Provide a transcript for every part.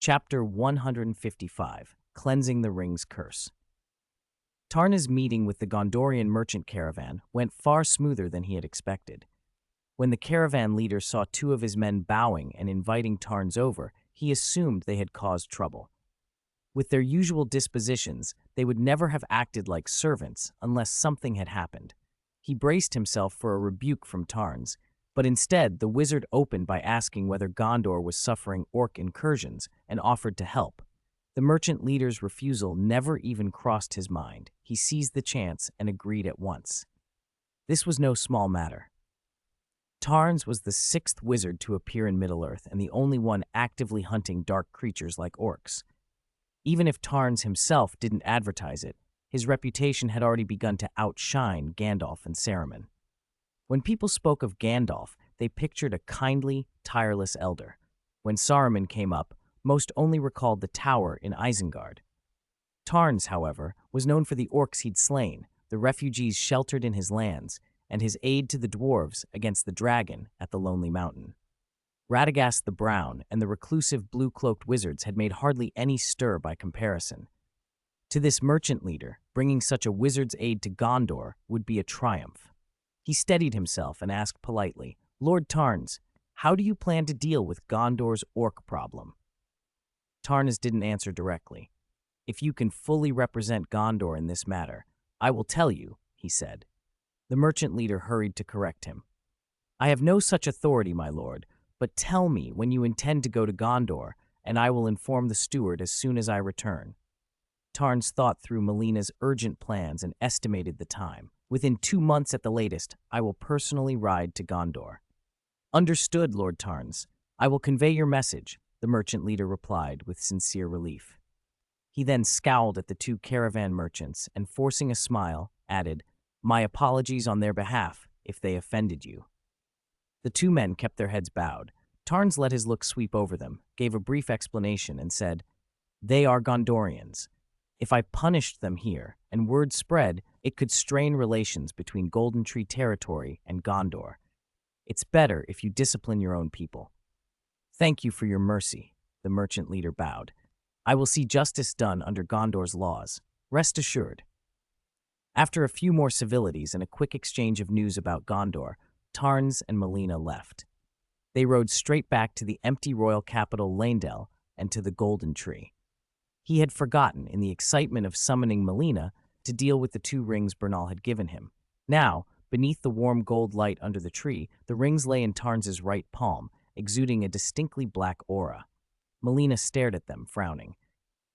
Chapter 155, Cleansing the Ring's Curse. Tarna's meeting with the Gondorian merchant caravan went far smoother than he had expected. When the caravan leader saw two of his men bowing and inviting Tarns over, he assumed they had caused trouble. With their usual dispositions, they would never have acted like servants unless something had happened. He braced himself for a rebuke from Tarns, but instead the wizard opened by asking whether Gondor was suffering orc incursions and offered to help. The merchant leader's refusal never even crossed his mind. He seized the chance and agreed at once. This was no small matter. Tarns was the sixth wizard to appear in Middle-earth and the only one actively hunting dark creatures like orcs. Even if Tarns himself didn't advertise it, his reputation had already begun to outshine Gandalf and Saruman. When people spoke of Gandalf, they pictured a kindly, tireless elder. When Saruman came up, most only recalled the tower in Isengard. Tarns, however, was known for the orcs he'd slain, the refugees sheltered in his lands, and his aid to the Dwarves against the dragon at the Lonely Mountain. Radagast the Brown and the reclusive blue-cloaked wizards had made hardly any stir by comparison. To this merchant leader, bringing such a wizard's aid to Gondor would be a triumph. He steadied himself and asked politely, "Lord Tarns, how do you plan to deal with Gondor's orc problem?" Tarns didn't answer directly. "If you can fully represent Gondor in this matter, I will tell you," he said. The merchant leader hurried to correct him. "I have no such authority, my lord, but tell me when you intend to go to Gondor, and I will inform the steward as soon as I return." Tarns thought through Melina's urgent plans and estimated the time. "Within 2 months at the latest, I will personally ride to Gondor." "Understood, Lord Tarns. I will convey your message," the merchant leader replied with sincere relief. He then scowled at the two caravan merchants and, forcing a smile, added, "My apologies on their behalf if they offended you." The two men kept their heads bowed. Tarns let his look sweep over them, gave a brief explanation, and said, "They are Gondorians. If I punished them here, and word spread, it could strain relations between Golden Tree territory and Gondor. It's better if you discipline your own people." "Thank you for your mercy," the merchant leader bowed. "I will see justice done under Gondor's laws. Rest assured." After a few more civilities and a quick exchange of news about Gondor, Tarns and Melina left. They rode straight back to the empty royal capital Leyndell and to the Golden Tree. He had forgotten, in the excitement of summoning Melina, to deal with the 2 rings Bernal had given him. Now, beneath the warm gold light under the tree, the rings lay in Tarns's right palm, exuding a distinctly black aura. Melina stared at them, frowning.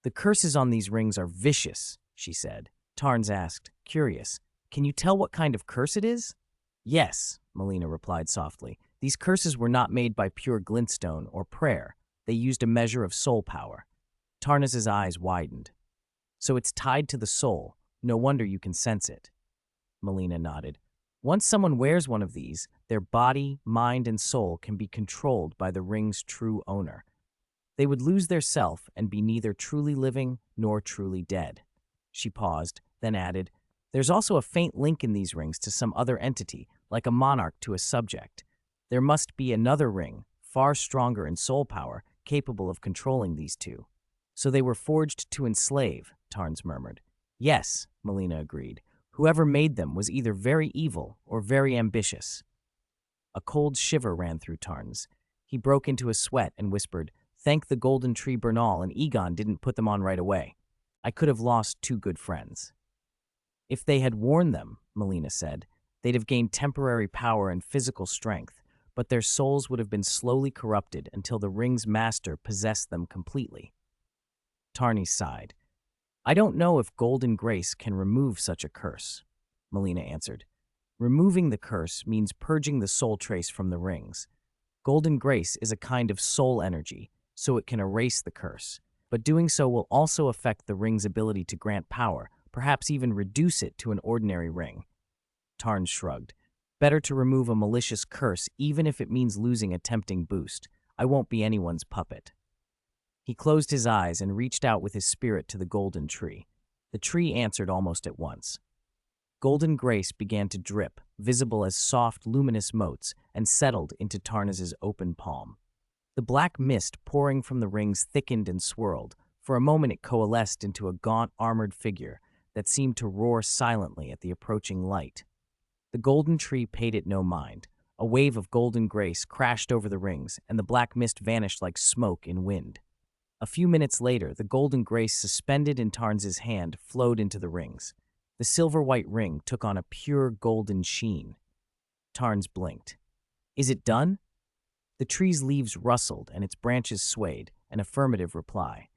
"The curses on these rings are vicious," she said. Tarns asked, curious, "Can you tell what kind of curse it is?" "Yes," Melina replied softly. "These curses were not made by pure glintstone or prayer. They used a measure of soul power." Tarnas's eyes widened. "So it's tied to the soul. No wonder you can sense it." Melina nodded. "Once someone wears one of these, their body, mind, and soul can be controlled by the ring's true owner. They would lose their self and be neither truly living nor truly dead." She paused, then added, "There's also a faint link in these rings to some other entity, like a monarch to a subject. There must be another ring, far stronger in soul power, capable of controlling these two." "So they were forged to enslave," Tarns murmured. "Yes," Melina agreed. "Whoever made them was either very evil or very ambitious." A cold shiver ran through Tarns. He broke into a sweat and whispered, "Thank the Golden Tree Bernal and Egon didn't put them on right away. I could have lost 2 good friends." "If they had worn them," Melina said, "they'd have gained temporary power and physical strength, but their souls would have been slowly corrupted until the ring's master possessed them completely." Tarnis sighed. "I don't know if Golden Grace can remove such a curse," Melina answered. "Removing the curse means purging the soul trace from the rings. Golden Grace is a kind of soul energy, so it can erase the curse, but doing so will also affect the ring's ability to grant power, perhaps even reduce it to an ordinary ring." Tarns shrugged. "Better to remove a malicious curse, even if it means losing a tempting boost. I won't be anyone's puppet." He closed his eyes and reached out with his spirit to the Golden Tree. The tree answered almost at once. Golden grace began to drip, visible as soft, luminous motes, and settled into Tarnas's open palm. The black mist pouring from the rings thickened and swirled. For a moment it coalesced into a gaunt, armored figure that seemed to roar silently at the approaching light. The golden tree paid it no mind. A wave of golden grace crashed over the rings, and the black mist vanished like smoke in wind. A few minutes later, the golden grace suspended in Tarns's hand flowed into the rings. The silver-white ring took on a pure golden sheen. Tarns blinked. "Is it done?" The tree's leaves rustled and its branches swayed, an affirmative reply.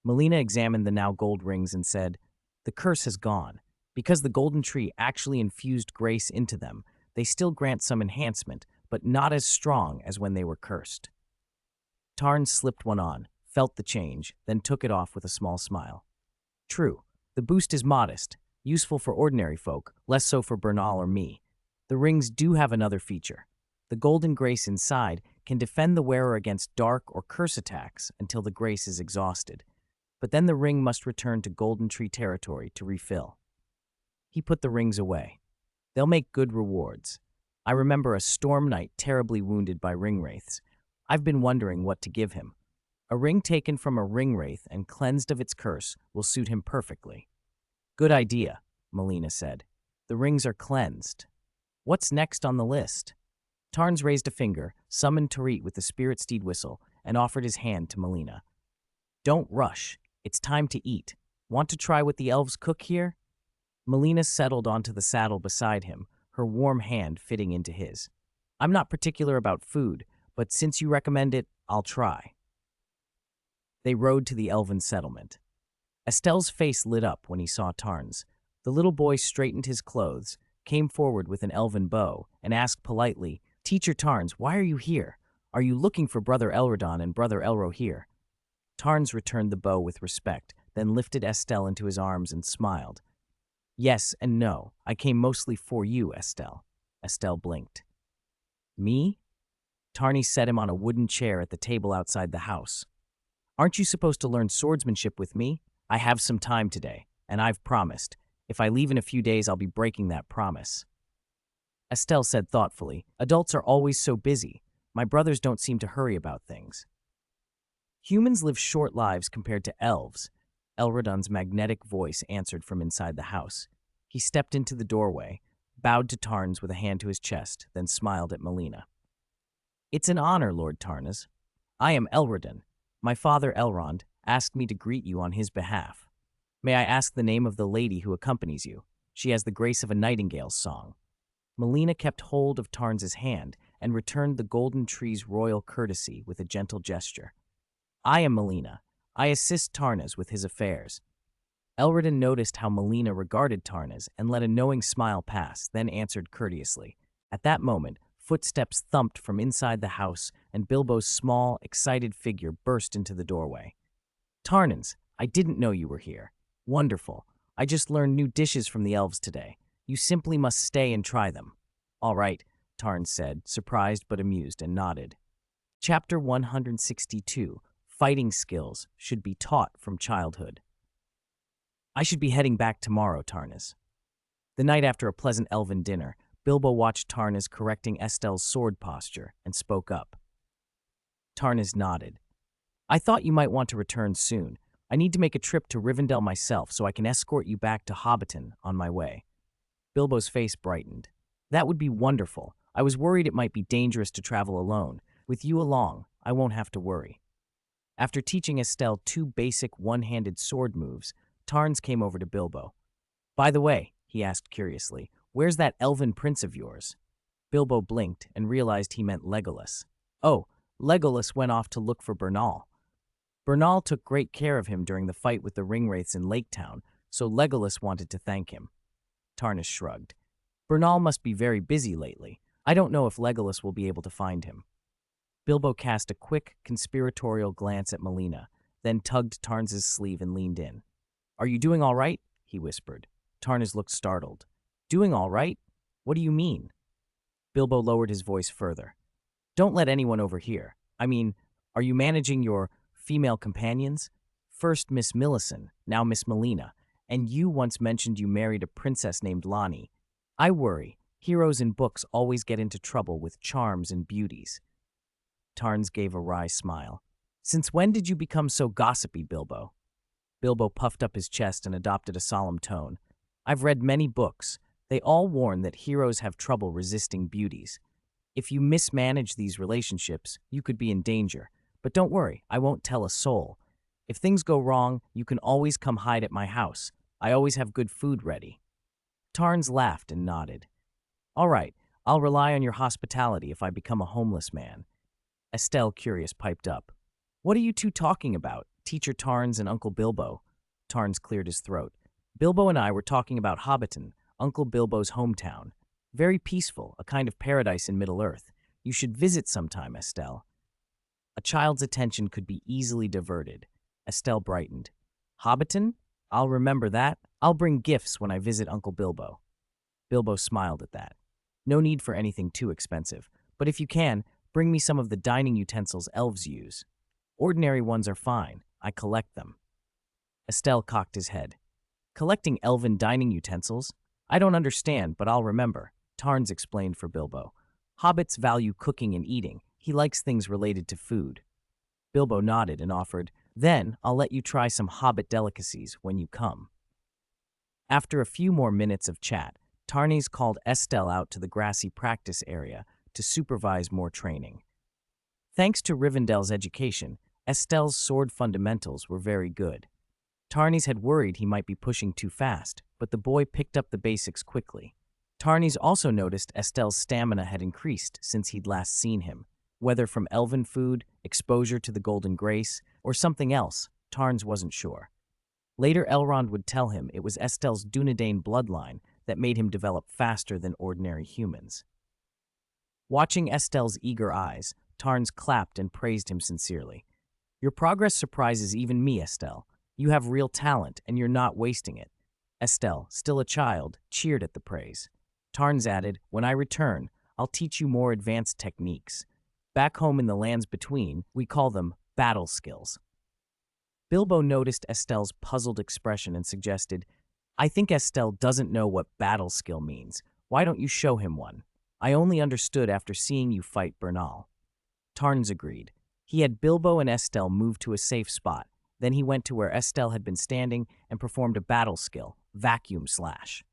Melina examined the now gold rings and said, "The curse has gone. Because the golden tree actually infused grace into them, they still grant some enhancement, but not as strong as when they were cursed." Tarns slipped one on, felt the change, then took it off with a small smile. "True, the boost is modest, useful for ordinary folk, less so for Bernal or me. The rings do have another feature. The golden grace inside can defend the wearer against dark or curse attacks until the grace is exhausted. But then the ring must return to Golden Tree territory to refill." He put the rings away. "They'll make good rewards. I remember a storm knight terribly wounded by ringwraiths. I've been wondering what to give him. A ring taken from a ringwraith and cleansed of its curse will suit him perfectly." "Good idea," Melina said. "The rings are cleansed. What's next on the list?" Tarns raised a finger, summoned Tarit with the spirit steed whistle, and offered his hand to Melina. "Don't rush. It's time to eat. Want to try what the elves cook here?" Melina settled onto the saddle beside him, her warm hand fitting into his. "I'm not particular about food, but since you recommend it, I'll try." They rode to the elven settlement. Estelle's face lit up when he saw Tarns. The little boy straightened his clothes, came forward with an elven bow, and asked politely, "Teacher Tarns, why are you here? Are you looking for Brother Elrodon and Brother Elrohir?" Tarns returned the bow with respect, then lifted Estelle into his arms and smiled. "Yes and no. I came mostly for you, Estelle." Estelle blinked. "Me?" Tarny set him on a wooden chair at the table outside the house. "Aren't you supposed to learn swordsmanship with me? I have some time today, and I've promised. If I leave in a few days, I'll be breaking that promise." Estelle said thoughtfully, "Adults are always so busy. My brothers don't seem to hurry about things." "Humans live short lives compared to elves," Elrodon's magnetic voice answered from inside the house. He stepped into the doorway, bowed to Tarns with a hand to his chest, then smiled at Melina. "It's an honor, Lord Tarnas. I am Elrodon. My father, Elrond, asked me to greet you on his behalf. May I ask the name of the lady who accompanies you? She has the grace of a nightingale's song." Melina kept hold of Tarns's hand and returned the golden tree's royal courtesy with a gentle gesture. "I am Melina. I assist Tarnas with his affairs." Elrodon noticed how Melina regarded Tarnas and let a knowing smile pass, then answered courteously. At that moment, footsteps thumped from inside the house, and Bilbo's small, excited figure burst into the doorway. "Tarnans, I didn't know you were here. Wonderful. I just learned new dishes from the elves today. You simply must stay and try them." "All right," Tarns said, surprised but amused, and nodded. Chapter 162. Fighting skills should be taught from childhood. "I should be heading back tomorrow, Tarnas." The night after a pleasant elven dinner, Bilbo watched Tarnas correcting Estelle's sword posture and spoke up. Tarnas nodded. "I thought you might want to return soon. I need to make a trip to Rivendell myself so I can escort you back to Hobbiton on my way." Bilbo's face brightened. "That would be wonderful. I was worried it might be dangerous to travel alone. With you along, I won't have to worry." After teaching Estelle 2 basic one-handed sword moves, Tarns came over to Bilbo. "By the way," he asked curiously, "where's that elven prince of yours?" Bilbo blinked and realized he meant Legolas. "Oh, Legolas went off to look for Bernal. Bernal took great care of him during the fight with the ringwraiths in Lake Town, so Legolas wanted to thank him." Tarnas shrugged. "Bernal must be very busy lately. I don't know if Legolas will be able to find him." Bilbo cast a quick, conspiratorial glance at Melina, then tugged Tarns's sleeve and leaned in. "Are you doing all right?" he whispered. Tarnas looked startled. "Doing all right? What do you mean?" Bilbo lowered his voice further. "Don't let anyone overhear. I mean, are you managing your female companions? First Miss Millicent, now Miss Melina, and you once mentioned you married a princess named Lonnie. I worry. Heroes in books always get into trouble with charms and beauties." Tarns gave a wry smile. Since when did you become so gossipy, Bilbo? Bilbo puffed up his chest and adopted a solemn tone. I've read many books. They all warn that heroes have trouble resisting beauties. If you mismanage these relationships, you could be in danger. But don't worry, I won't tell a soul. If things go wrong, you can always come hide at my house. I always have good food ready. Tarns laughed and nodded. All right, I'll rely on your hospitality if I become a homeless man. Estelle, curious, piped up. What are you two talking about, Teacher Tarns and Uncle Bilbo? Tarns cleared his throat. Bilbo and I were talking about Hobbiton, Uncle Bilbo's hometown. Very peaceful, a kind of paradise in Middle-earth. You should visit sometime, Estelle. A child's attention could be easily diverted. Estelle brightened. Hobbiton? I'll remember that. I'll bring gifts when I visit Uncle Bilbo. Bilbo smiled at that. No need for anything too expensive, but if you can, bring me some of the dining utensils elves use. Ordinary ones are fine. I collect them. Estelle cocked his head. Collecting elven dining utensils? I don't understand, but I'll remember. Tarns explained for Bilbo. Hobbits value cooking and eating. He likes things related to food. Bilbo nodded and offered, Then I'll let you try some hobbit delicacies when you come. After a few more minutes of chat, Tarnis called Estelle out to the grassy practice area to supervise more training. Thanks to Rivendell's education, Estelle's sword fundamentals were very good. Tarnis had worried he might be pushing too fast, but the boy picked up the basics quickly. Tarnis also noticed Estelle's stamina had increased since he'd last seen him. Whether from elven food, exposure to the Golden Grace, or something else, Tarns wasn't sure. Later Elrond would tell him it was Estelle's Dunedain bloodline that made him develop faster than ordinary humans. Watching Estelle's eager eyes, Tarns clapped and praised him sincerely. Your progress surprises even me, Estelle. You have real talent, and you're not wasting it. Estelle, still a child, cheered at the praise. Tarns added, When I return, I'll teach you more advanced techniques. Back home in the lands between, we call them battle skills. Bilbo noticed Estelle's puzzled expression and suggested, I think Estelle doesn't know what battle skill means. Why don't you show him one? I only understood after seeing you fight Bernal. Tarns agreed. He had Bilbo and Estelle move to a safe spot. Then he went to where Estelle had been standing and performed a battle skill, Vacuum Slash.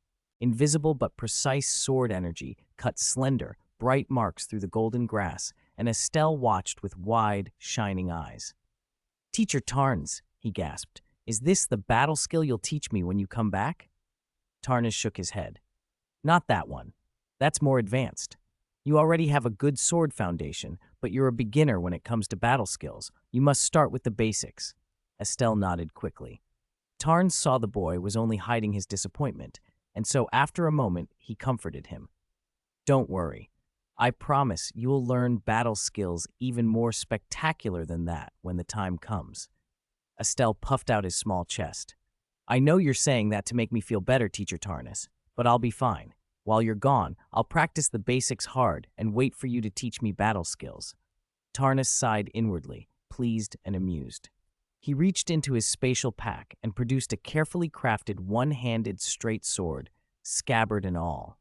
Invisible but precise sword energy cut slender, bright marks through the golden grass, and Estelle watched with wide, shining eyes. Teacher Tarns, he gasped, is this the battle skill you'll teach me when you come back? Tarnis shook his head. Not that one. That's more advanced. You already have a good sword foundation, but you're a beginner when it comes to battle skills. You must start with the basics. Estelle nodded quickly. Tarns saw the boy was only hiding his disappointment, and so after a moment he comforted him. Don't worry. I promise you'll learn battle skills even more spectacular than that when the time comes. Estelle puffed out his small chest. I know you're saying that to make me feel better, Teacher Tarnis, but I'll be fine. While you're gone, I'll practice the basics hard and wait for you to teach me battle skills. Tarnis sighed inwardly, pleased and amused. He reached into his spatial pack and produced a carefully crafted one-handed straight sword, scabbard and all.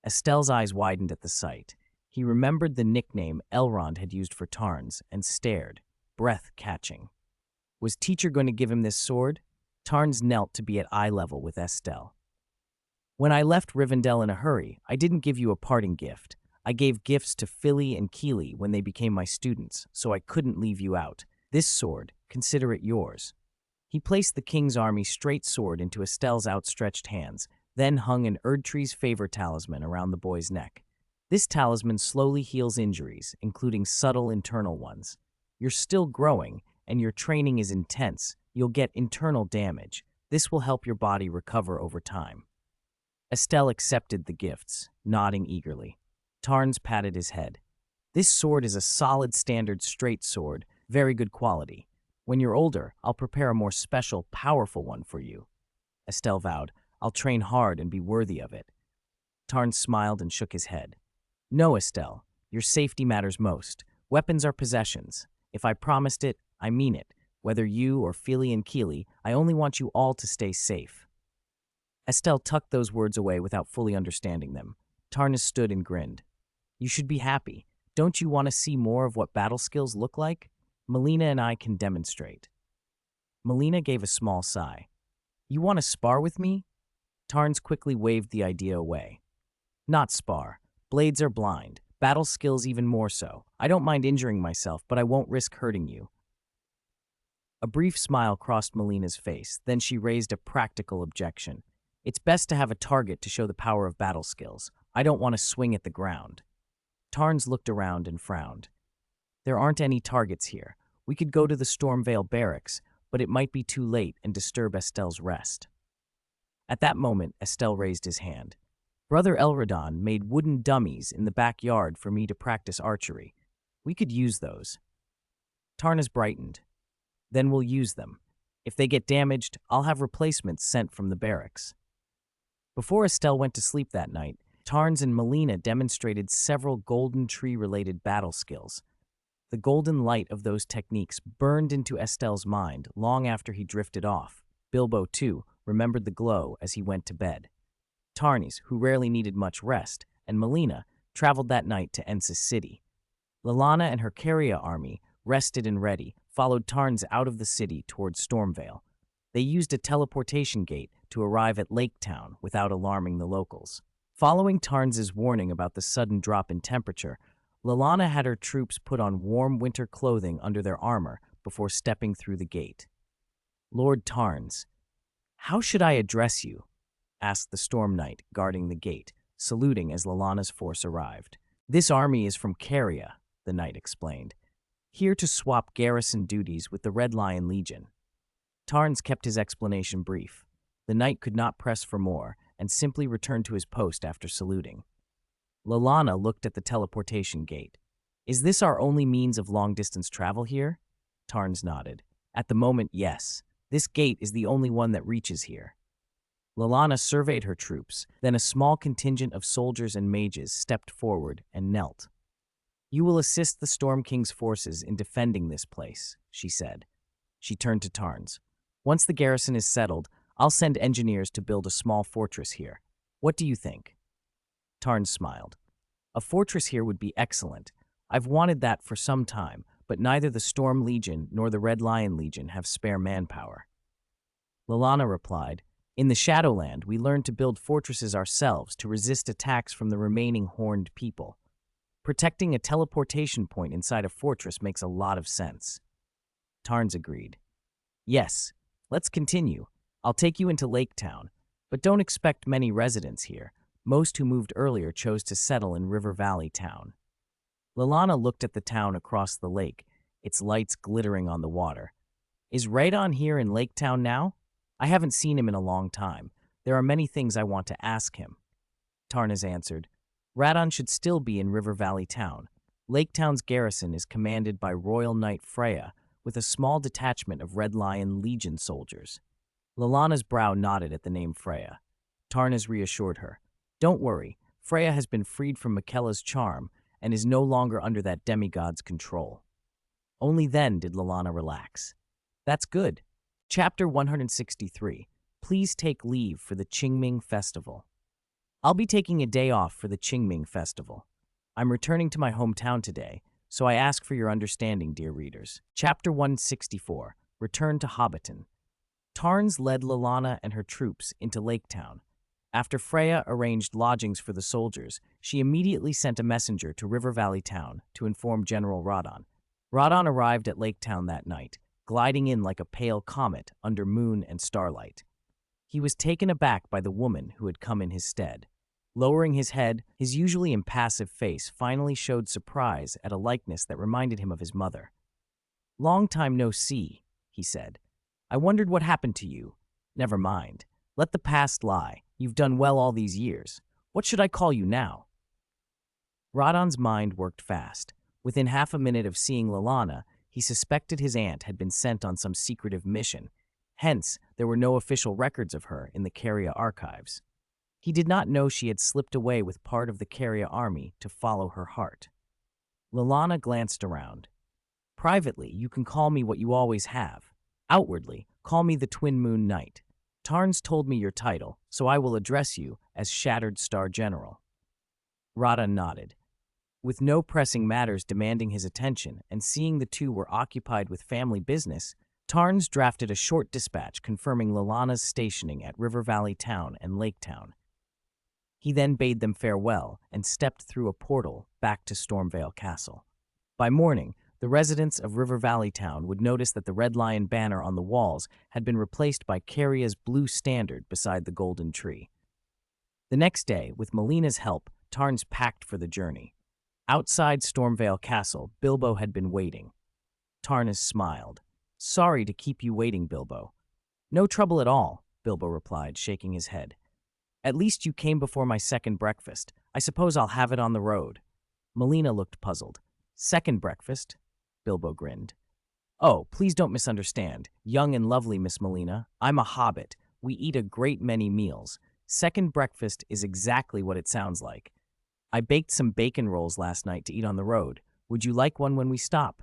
Estelle's eyes widened at the sight. He remembered the nickname Elrond had used for Tarns and stared, breath catching. Was Teacher going to give him this sword? Tarns knelt to be at eye level with Estelle. When I left Rivendell in a hurry, I didn't give you a parting gift. I gave gifts to Fili and Kili when they became my students, so I couldn't leave you out. This sword, consider it yours. He placed the king's army straight sword into Estelle's outstretched hands, then hung an Erdtree's favor talisman around the boy's neck. This talisman slowly heals injuries, including subtle internal ones. You're still growing, and your training is intense. You'll get internal damage. This will help your body recover over time. Estelle accepted the gifts, nodding eagerly. Tarns patted his head. This sword is a solid standard straight sword, very good quality. When you're older, I'll prepare a more special, powerful one for you. Estelle vowed, I'll train hard and be worthy of it. Tarns smiled and shook his head. No, Estelle, your safety matters most. Weapons are possessions. If I promised it, I mean it. Whether you or Fili and Kili, I only want you all to stay safe. Estelle tucked those words away without fully understanding them. Tarnis stood and grinned. You should be happy. Don't you want to see more of what battle skills look like? Melina and I can demonstrate. Melina gave a small sigh. You want to spar with me? Tarns quickly waved the idea away. Not spar. Blades are blind. Battle skills even more so. I don't mind injuring myself, but I won't risk hurting you. A brief smile crossed Melina's face, then she raised a practical objection. It's best to have a target to show the power of battle skills. I don't want to swing at the ground. Tarns looked around and frowned. There aren't any targets here. We could go to the Stormvale barracks, but it might be too late and disturb Estelle's rest. At that moment, Estelle raised his hand. Brother Elrodon made wooden dummies in the backyard for me to practice archery. We could use those. Tarnas brightened. Then we'll use them. If they get damaged, I'll have replacements sent from the barracks. Before Estelle went to sleep that night, Tarns and Melina demonstrated several golden tree-related battle skills. The golden light of those techniques burned into Estelle's mind long after he drifted off. Bilbo, too, remembered the glow as he went to bed. Tarnis, who rarely needed much rest, and Melina traveled that night to Ensis City. Lallana and her Caria army, rested and ready, followed Tarns out of the city towards Stormvale. They used a teleportation gate to arrive at Lake Town without alarming the locals. Following Tarns's warning about the sudden drop in temperature, Lallana had her troops put on warm winter clothing under their armor before stepping through the gate. Lord Tarns, how should I address you? Asked the Storm Knight guarding the gate, saluting as Lallana's force arrived. This army is from Caria, the knight explained, here to swap garrison duties with the Red Lion Legion. Tarns kept his explanation brief. The knight could not press for more and simply returned to his post after saluting. Lallana looked at the teleportation gate. Is this our only means of long-distance travel here? Tarns nodded. At the moment, yes. This gate is the only one that reaches here. Lallana surveyed her troops, then a small contingent of soldiers and mages stepped forward and knelt. You will assist the Storm King's forces in defending this place, she said. She turned to Tarns. Once the garrison is settled, I'll send engineers to build a small fortress here. What do you think? Tarns smiled. A fortress here would be excellent. I've wanted that for some time, but neither the Storm Legion nor the Red Lion Legion have spare manpower. Lallana replied, in the Shadowland, we learned to build fortresses ourselves to resist attacks from the remaining horned people. Protecting a teleportation point inside a fortress makes a lot of sense. Tarns agreed. Yes, let's continue. I'll take you into Lake Town, but don't expect many residents here. Most who moved earlier chose to settle in River Valley Town. Lallana looked at the town across the lake, its lights glittering on the water. Is Radon here in Lake Town now? I haven't seen him in a long time. There are many things I want to ask him. Tarnas answered, Radon should still be in River Valley Town. Lake Town's garrison is commanded by Royal Knight Freya, with a small detachment of Red Lion Legion soldiers. Lallana's brow nodded at the name Freya. Tarnas reassured her. Don't worry, Freya has been freed from Miquella's charm and is no longer under that demigod's control. Only then did Lallana relax. That's good. Chapter 163. Please take leave for the Qingming Festival. I'll be taking a day off for the Qingming Festival. I'm returning to my hometown today, so I ask for your understanding, dear readers. Chapter 164. Return to Hobbiton. Tarns led Lallana and her troops into Lake Town. After Freya arranged lodgings for the soldiers, she immediately sent a messenger to River Valley Town to inform General Radon. Radon arrived at Lake Town that night, gliding in like a pale comet under moon and starlight. He was taken aback by the woman who had come in his stead. Lowering his head, his usually impassive face finally showed surprise at a likeness that reminded him of his mother. Long time no see, he said. I wondered what happened to you. Never mind. Let the past lie. You've done well all these years. What should I call you now? Radon's mind worked fast. Within half a minute of seeing Lallana, he suspected his aunt had been sent on some secretive mission. Hence, there were no official records of her in the Caria archives. He did not know she had slipped away with part of the Caria army to follow her heart. Lallana glanced around. Privately, you can call me what you always have. Outwardly, call me the Twin Moon Knight. Tarns told me your title, so I will address you as Shattered Star General. Radon nodded. With no pressing matters demanding his attention, and seeing the two were occupied with family business, Tarns drafted a short dispatch confirming Lallana's stationing at River Valley Town and Lake Town. He then bade them farewell and stepped through a portal back to Stormvale Castle. By morning, the residents of River Valley Town would notice that the Red Lion banner on the walls had been replaced by Caria's blue standard beside the golden tree. The next day, with Melina's help, Tarns packed for the journey. Outside Stormvale Castle, Bilbo had been waiting. Tarns smiled. "Sorry to keep you waiting, Bilbo." "No trouble at all," Bilbo replied, shaking his head. "At least you came before my second breakfast. I suppose I'll have it on the road." Melina looked puzzled. "Second breakfast?" Bilbo grinned. "Oh, please don't misunderstand. Young and lovely Miss Melina, I'm a hobbit. We eat a great many meals. Second breakfast is exactly what it sounds like. I baked some bacon rolls last night to eat on the road. Would you like one when we stop?"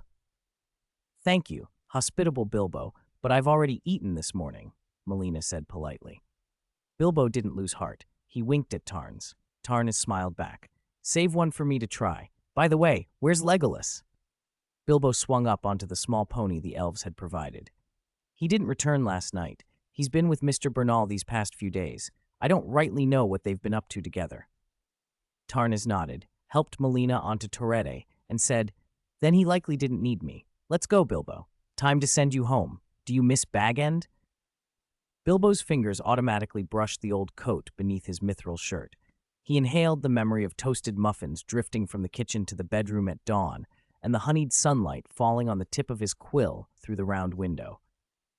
"Thank you, hospitable Bilbo, but I've already eaten this morning," Melina said politely. Bilbo didn't lose heart. He winked at Tarns. Tarns smiled back. "Save one for me to try. By the way, where's Legolas?" Bilbo swung up onto the small pony the elves had provided. "He didn't return last night. He's been with Mr. Bernal these past few days. I don't rightly know what they've been up to together." Tarns nodded, helped Melina onto Torrette, and said, "Then he likely didn't need me. Let's go, Bilbo. Time to send you home. Do you miss Bag End?" Bilbo's fingers automatically brushed the old coat beneath his mithril shirt. He inhaled the memory of toasted muffins drifting from the kitchen to the bedroom at dawn, and the honeyed sunlight falling on the tip of his quill through the round window.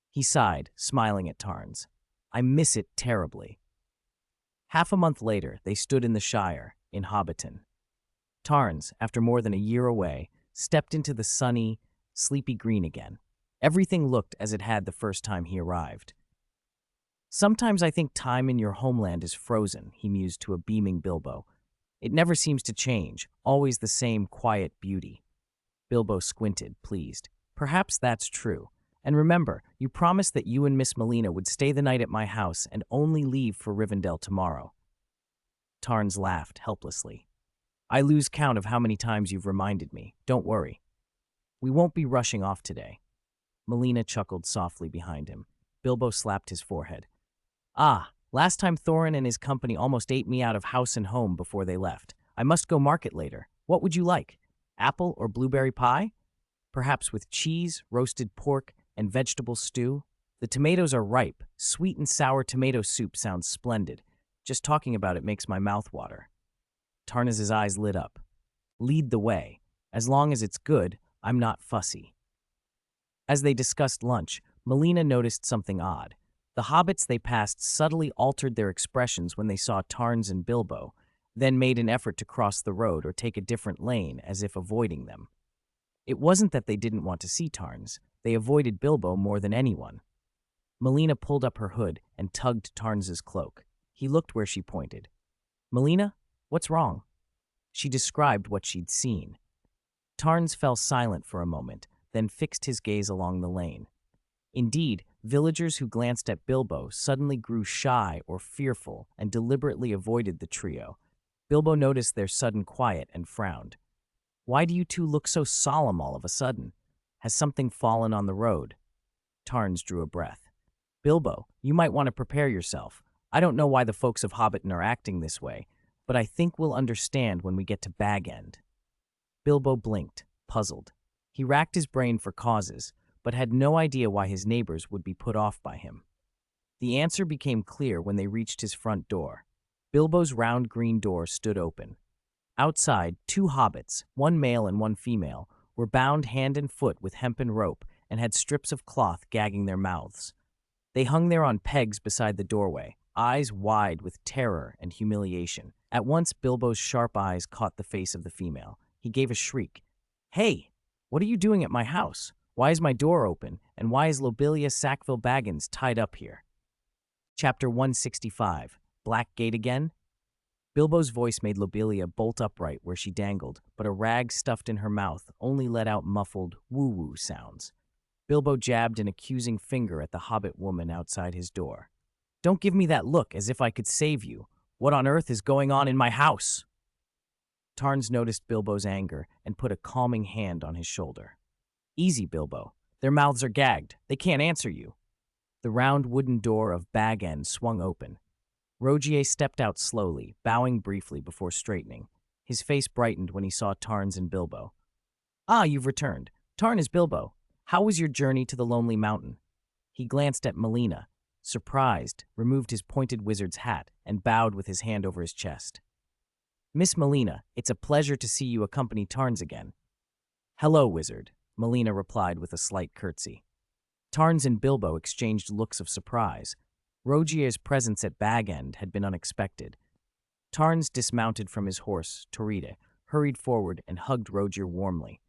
He sighed, smiling at Tarns. "I miss it terribly." Half a month later, they stood in the Shire, in Hobbiton. Tarns, after more than a year away, stepped into the sunny, sleepy green again. Everything looked as it had the first time he arrived. "Sometimes I think time in your homeland is frozen," he mused to a beaming Bilbo. "It never seems to change, always the same quiet beauty." Bilbo squinted, pleased. "Perhaps that's true. And remember, you promised that you and Miss Melina would stay the night at my house and only leave for Rivendell tomorrow." Tarns laughed helplessly. "I lose count of how many times you've reminded me. Don't worry. We won't be rushing off today." Melina chuckled softly behind him. Bilbo slapped his forehead. "Ah, last time Thorin and his company almost ate me out of house and home before they left. I must go market later. What would you like? Apple or blueberry pie? Perhaps with cheese, roasted pork, and vegetable stew? The tomatoes are ripe. Sweet and sour tomato soup sounds splendid. Just talking about it makes my mouth water." Tarns' eyes lit up. "Lead the way. As long as it's good, I'm not fussy." As they discussed lunch, Melina noticed something odd. The hobbits they passed subtly altered their expressions when they saw Tarns and Bilbo, then made an effort to cross the road or take a different lane as if avoiding them. It wasn't that they didn't want to see Tarns. They avoided Bilbo more than anyone. Melina pulled up her hood and tugged Tarns' cloak. He looked where she pointed. "Melina, what's wrong?" She described what she'd seen. Tarns fell silent for a moment, then fixed his gaze along the lane. Indeed, villagers who glanced at Bilbo suddenly grew shy or fearful and deliberately avoided the trio. Bilbo noticed their sudden quiet and frowned. "Why do you two look so solemn all of a sudden? Has something fallen on the road?" Tarns drew a breath. "Bilbo, you might want to prepare yourself. I don't know why the folks of Hobbiton are acting this way, but I think we'll understand when we get to Bag End." Bilbo blinked, puzzled. He racked his brain for causes, but had no idea why his neighbors would be put off by him. The answer became clear when they reached his front door. Bilbo's round green door stood open. Outside, two hobbits, one male and one female, were bound hand and foot with hempen rope and had strips of cloth gagging their mouths. They hung there on pegs beside the doorway, eyes wide with terror and humiliation. At once, Bilbo's sharp eyes caught the face of the female. He gave a shriek. "Hey, what are you doing at my house? Why is my door open, and why is Lobelia Sackville Baggins tied up here?" Chapter 165, Black Gate Again? Bilbo's voice made Lobelia bolt upright where she dangled, but a rag stuffed in her mouth only let out muffled woo-woo sounds. Bilbo jabbed an accusing finger at the hobbit woman outside his door. "Don't give me that look as if I could save you. What on earth is going on in my house?" Tarns noticed Bilbo's anger and put a calming hand on his shoulder. Easy, Bilbo. Their mouths are gagged. They can't answer you. The round wooden door of Bag End swung open. Rogier stepped out slowly, bowing briefly before straightening. His face brightened when he saw Tarns and Bilbo. Ah, you've returned. Tarn is Bilbo. How was your journey to the Lonely Mountain? He glanced at Melina, surprised, removed his pointed wizard's hat, and bowed with his hand over his chest. Miss Melina, it's a pleasure to see you accompany Tarns again. Hello, wizard, Melina replied with a slight curtsy. Tarns and Bilbo exchanged looks of surprise. Rogier's presence at Bag End had been unexpected. Tarns dismounted from his horse, Torride, hurried forward and hugged Rogier warmly.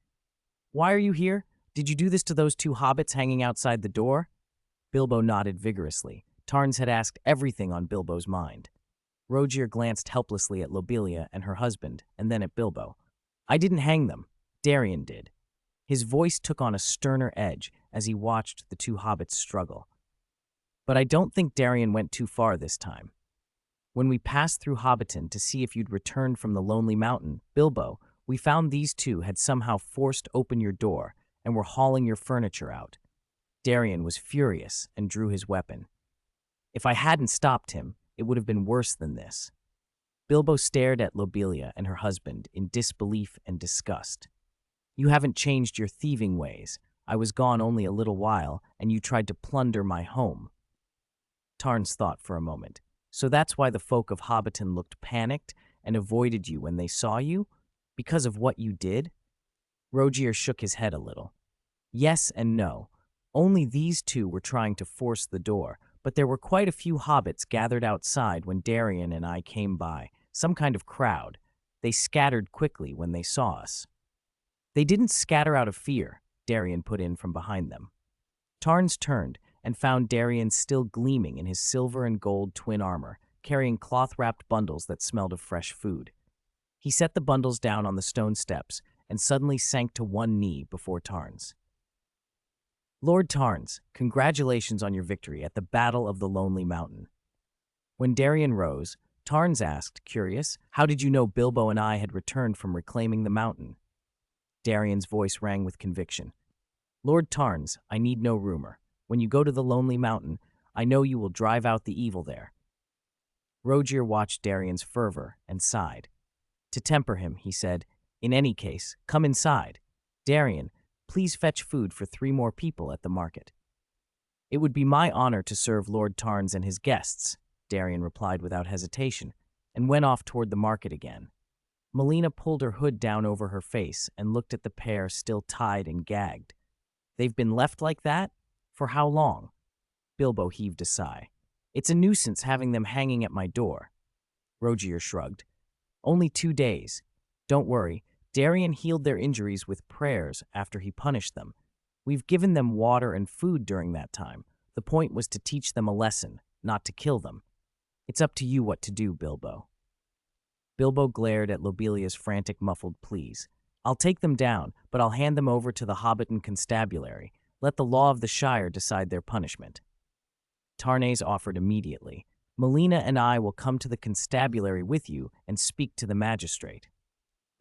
Why are you here? Did you do this to those two hobbits hanging outside the door? Bilbo nodded vigorously. Tarns had asked everything on Bilbo's mind. Rogier glanced helplessly at Lobelia and her husband, and then at Bilbo. I didn't hang them. Darien did. His voice took on a sterner edge as he watched the two hobbits struggle. But I don't think Darien went too far this time. When we passed through Hobbiton to see if you'd returned from the Lonely Mountain, Bilbo, we found these two had somehow forced open your door and were hauling your furniture out. Darien was furious and drew his weapon. If I hadn't stopped him, it would have been worse than this. Bilbo stared at Lobelia and her husband in disbelief and disgust. You haven't changed your thieving ways. I was gone only a little while, and you tried to plunder my home. Tarns thought for a moment. So that's why the folk of Hobbiton looked panicked and avoided you when they saw you? Because of what you did? Rogier shook his head a little. Yes and no. Only these two were trying to force the door, but there were quite a few hobbits gathered outside when Darien and I came by, some kind of crowd. They scattered quickly when they saw us. They didn't scatter out of fear, Darien put in from behind them. Tarns turned and found Darien still gleaming in his silver and gold twin armor, carrying cloth-wrapped bundles that smelled of fresh food. He set the bundles down on the stone steps and suddenly sank to one knee before Tarns. Lord Tarns, congratulations on your victory at the Battle of the Lonely Mountain. When Darien rose, Tarns asked, curious, how did you know Bilbo and I had returned from reclaiming the mountain? Darien's voice rang with conviction. Lord Tarns, I need no rumor. When you go to the Lonely Mountain, I know you will drive out the evil there. Rogier watched Darien's fervor and sighed. To temper him, he said, in any case, come inside. Darien, please fetch food for 3 more people at the market. It would be my honor to serve Lord Tarns and his guests, Darien replied without hesitation, and went off toward the market again. Melina pulled her hood down over her face and looked at the pair still tied and gagged. They've been left like that? For how long? Bilbo heaved a sigh. It's a nuisance having them hanging at my door. Rogier shrugged. Only 2 days. Don't worry, Darien healed their injuries with prayers after he punished them. We've given them water and food during that time. The point was to teach them a lesson, not to kill them. It's up to you what to do, Bilbo. Bilbo glared at Lobelia's frantic, muffled pleas. I'll take them down, but I'll hand them over to the Hobbiton Constabulary. Let the law of the Shire decide their punishment. Tarnays offered immediately. Melina and I will come to the constabulary with you and speak to the magistrate.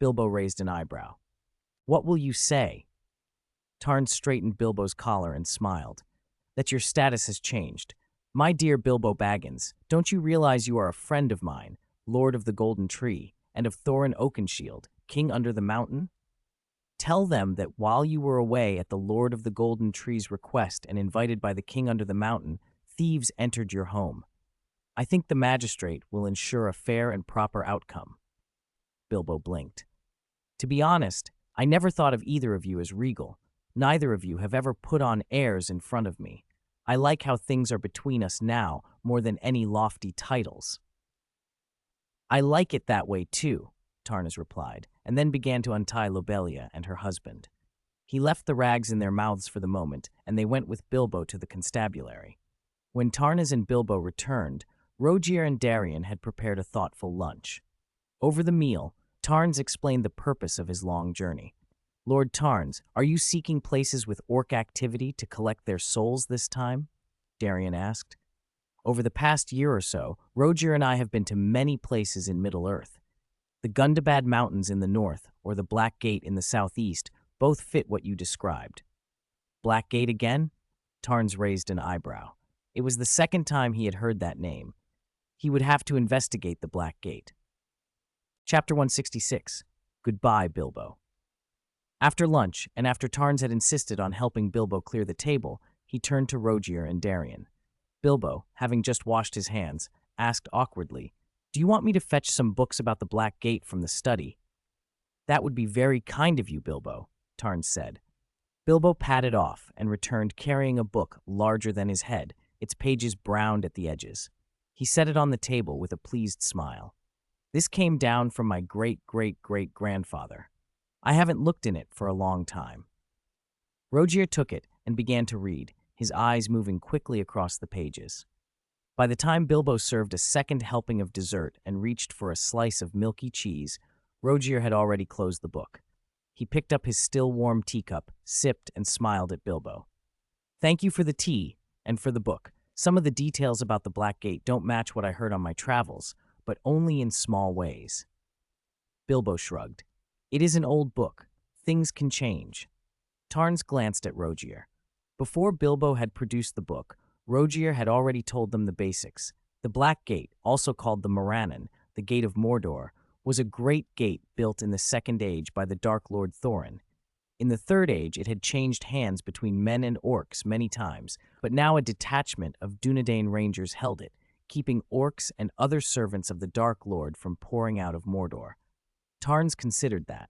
Bilbo raised an eyebrow. What will you say? Tarn straightened Bilbo's collar and smiled. That your status has changed. My dear Bilbo Baggins, don't you realize you are a friend of mine, Lord of the Golden Tree, and of Thorin Oakenshield, King under the Mountain? Tell them that while you were away at the Lord of the Golden Tree's request and invited by the King under the Mountain, thieves entered your home. I think the magistrate will ensure a fair and proper outcome. Bilbo blinked. To be honest, I never thought of either of you as regal. Neither of you have ever put on airs in front of me. I like how things are between us now more than any lofty titles. I like it that way too, Tarnas replied, and then began to untie Lobelia and her husband. He left the rags in their mouths for the moment, and they went with Bilbo to the constabulary. When Tarnas and Bilbo returned, Rogier and Darien had prepared a thoughtful lunch. Over the meal, Tarns explained the purpose of his long journey. Lord Tarns, are you seeking places with orc activity to collect their souls this time? Darien asked. Over the past year or so, Rogier and I have been to many places in Middle-earth. The Gundabad Mountains in the north, or the Black Gate in the southeast, both fit what you described. Black Gate again? Tarns raised an eyebrow. It was the second time he had heard that name. He would have to investigate the Black Gate. Chapter 166. Goodbye, Bilbo. After lunch, and after Tarns had insisted on helping Bilbo clear the table, he turned to Rogier and Darien. Bilbo, having just washed his hands, asked awkwardly, "Do you want me to fetch some books about the Black Gate from the study?" "That would be very kind of you, Bilbo," Tarns said. Bilbo padded off and returned carrying a book larger than his head, its pages browned at the edges. He set it on the table with a pleased smile. "This came down from my great-great-great-grandfather. I haven't looked in it for a long time." Rogier took it and began to read, his eyes moving quickly across the pages. By the time Bilbo served a second helping of dessert and reached for a slice of milky cheese, Rogier had already closed the book. He picked up his still-warm teacup, sipped, and smiled at Bilbo. "Thank you for the tea and for the book. Some of the details about the Black Gate don't match what I heard on my travels, but only in small ways." Bilbo shrugged. "It is an old book. Things can change." Tarns glanced at Rogier. Before Bilbo had produced the book, Rogier had already told them the basics. The Black Gate, also called the Morannon, the Gate of Mordor, was a great gate built in the Second Age by the Dark Lord Thorin. In the Third Age, it had changed hands between men and orcs many times, but now a detachment of Dunedain Rangers held it, keeping orcs and other servants of the Dark Lord from pouring out of Mordor. Tarns considered that.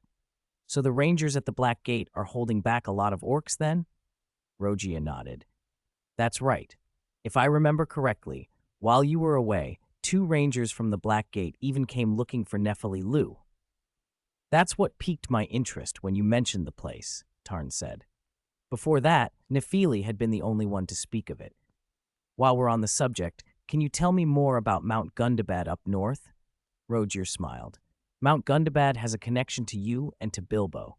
"So the Rangers at the Black Gate are holding back a lot of orcs, then?" Rogier nodded. "That's right. If I remember correctly, while you were away, 2 Rangers from the Black Gate even came looking for Nephili Lu." "That's what piqued my interest when you mentioned the place," Tarn said. Before that, Nephili had been the only one to speak of it. "While we're on the subject, can you tell me more about Mount Gundabad up north?" Rogier smiled. "Mount Gundabad has a connection to you and to Bilbo."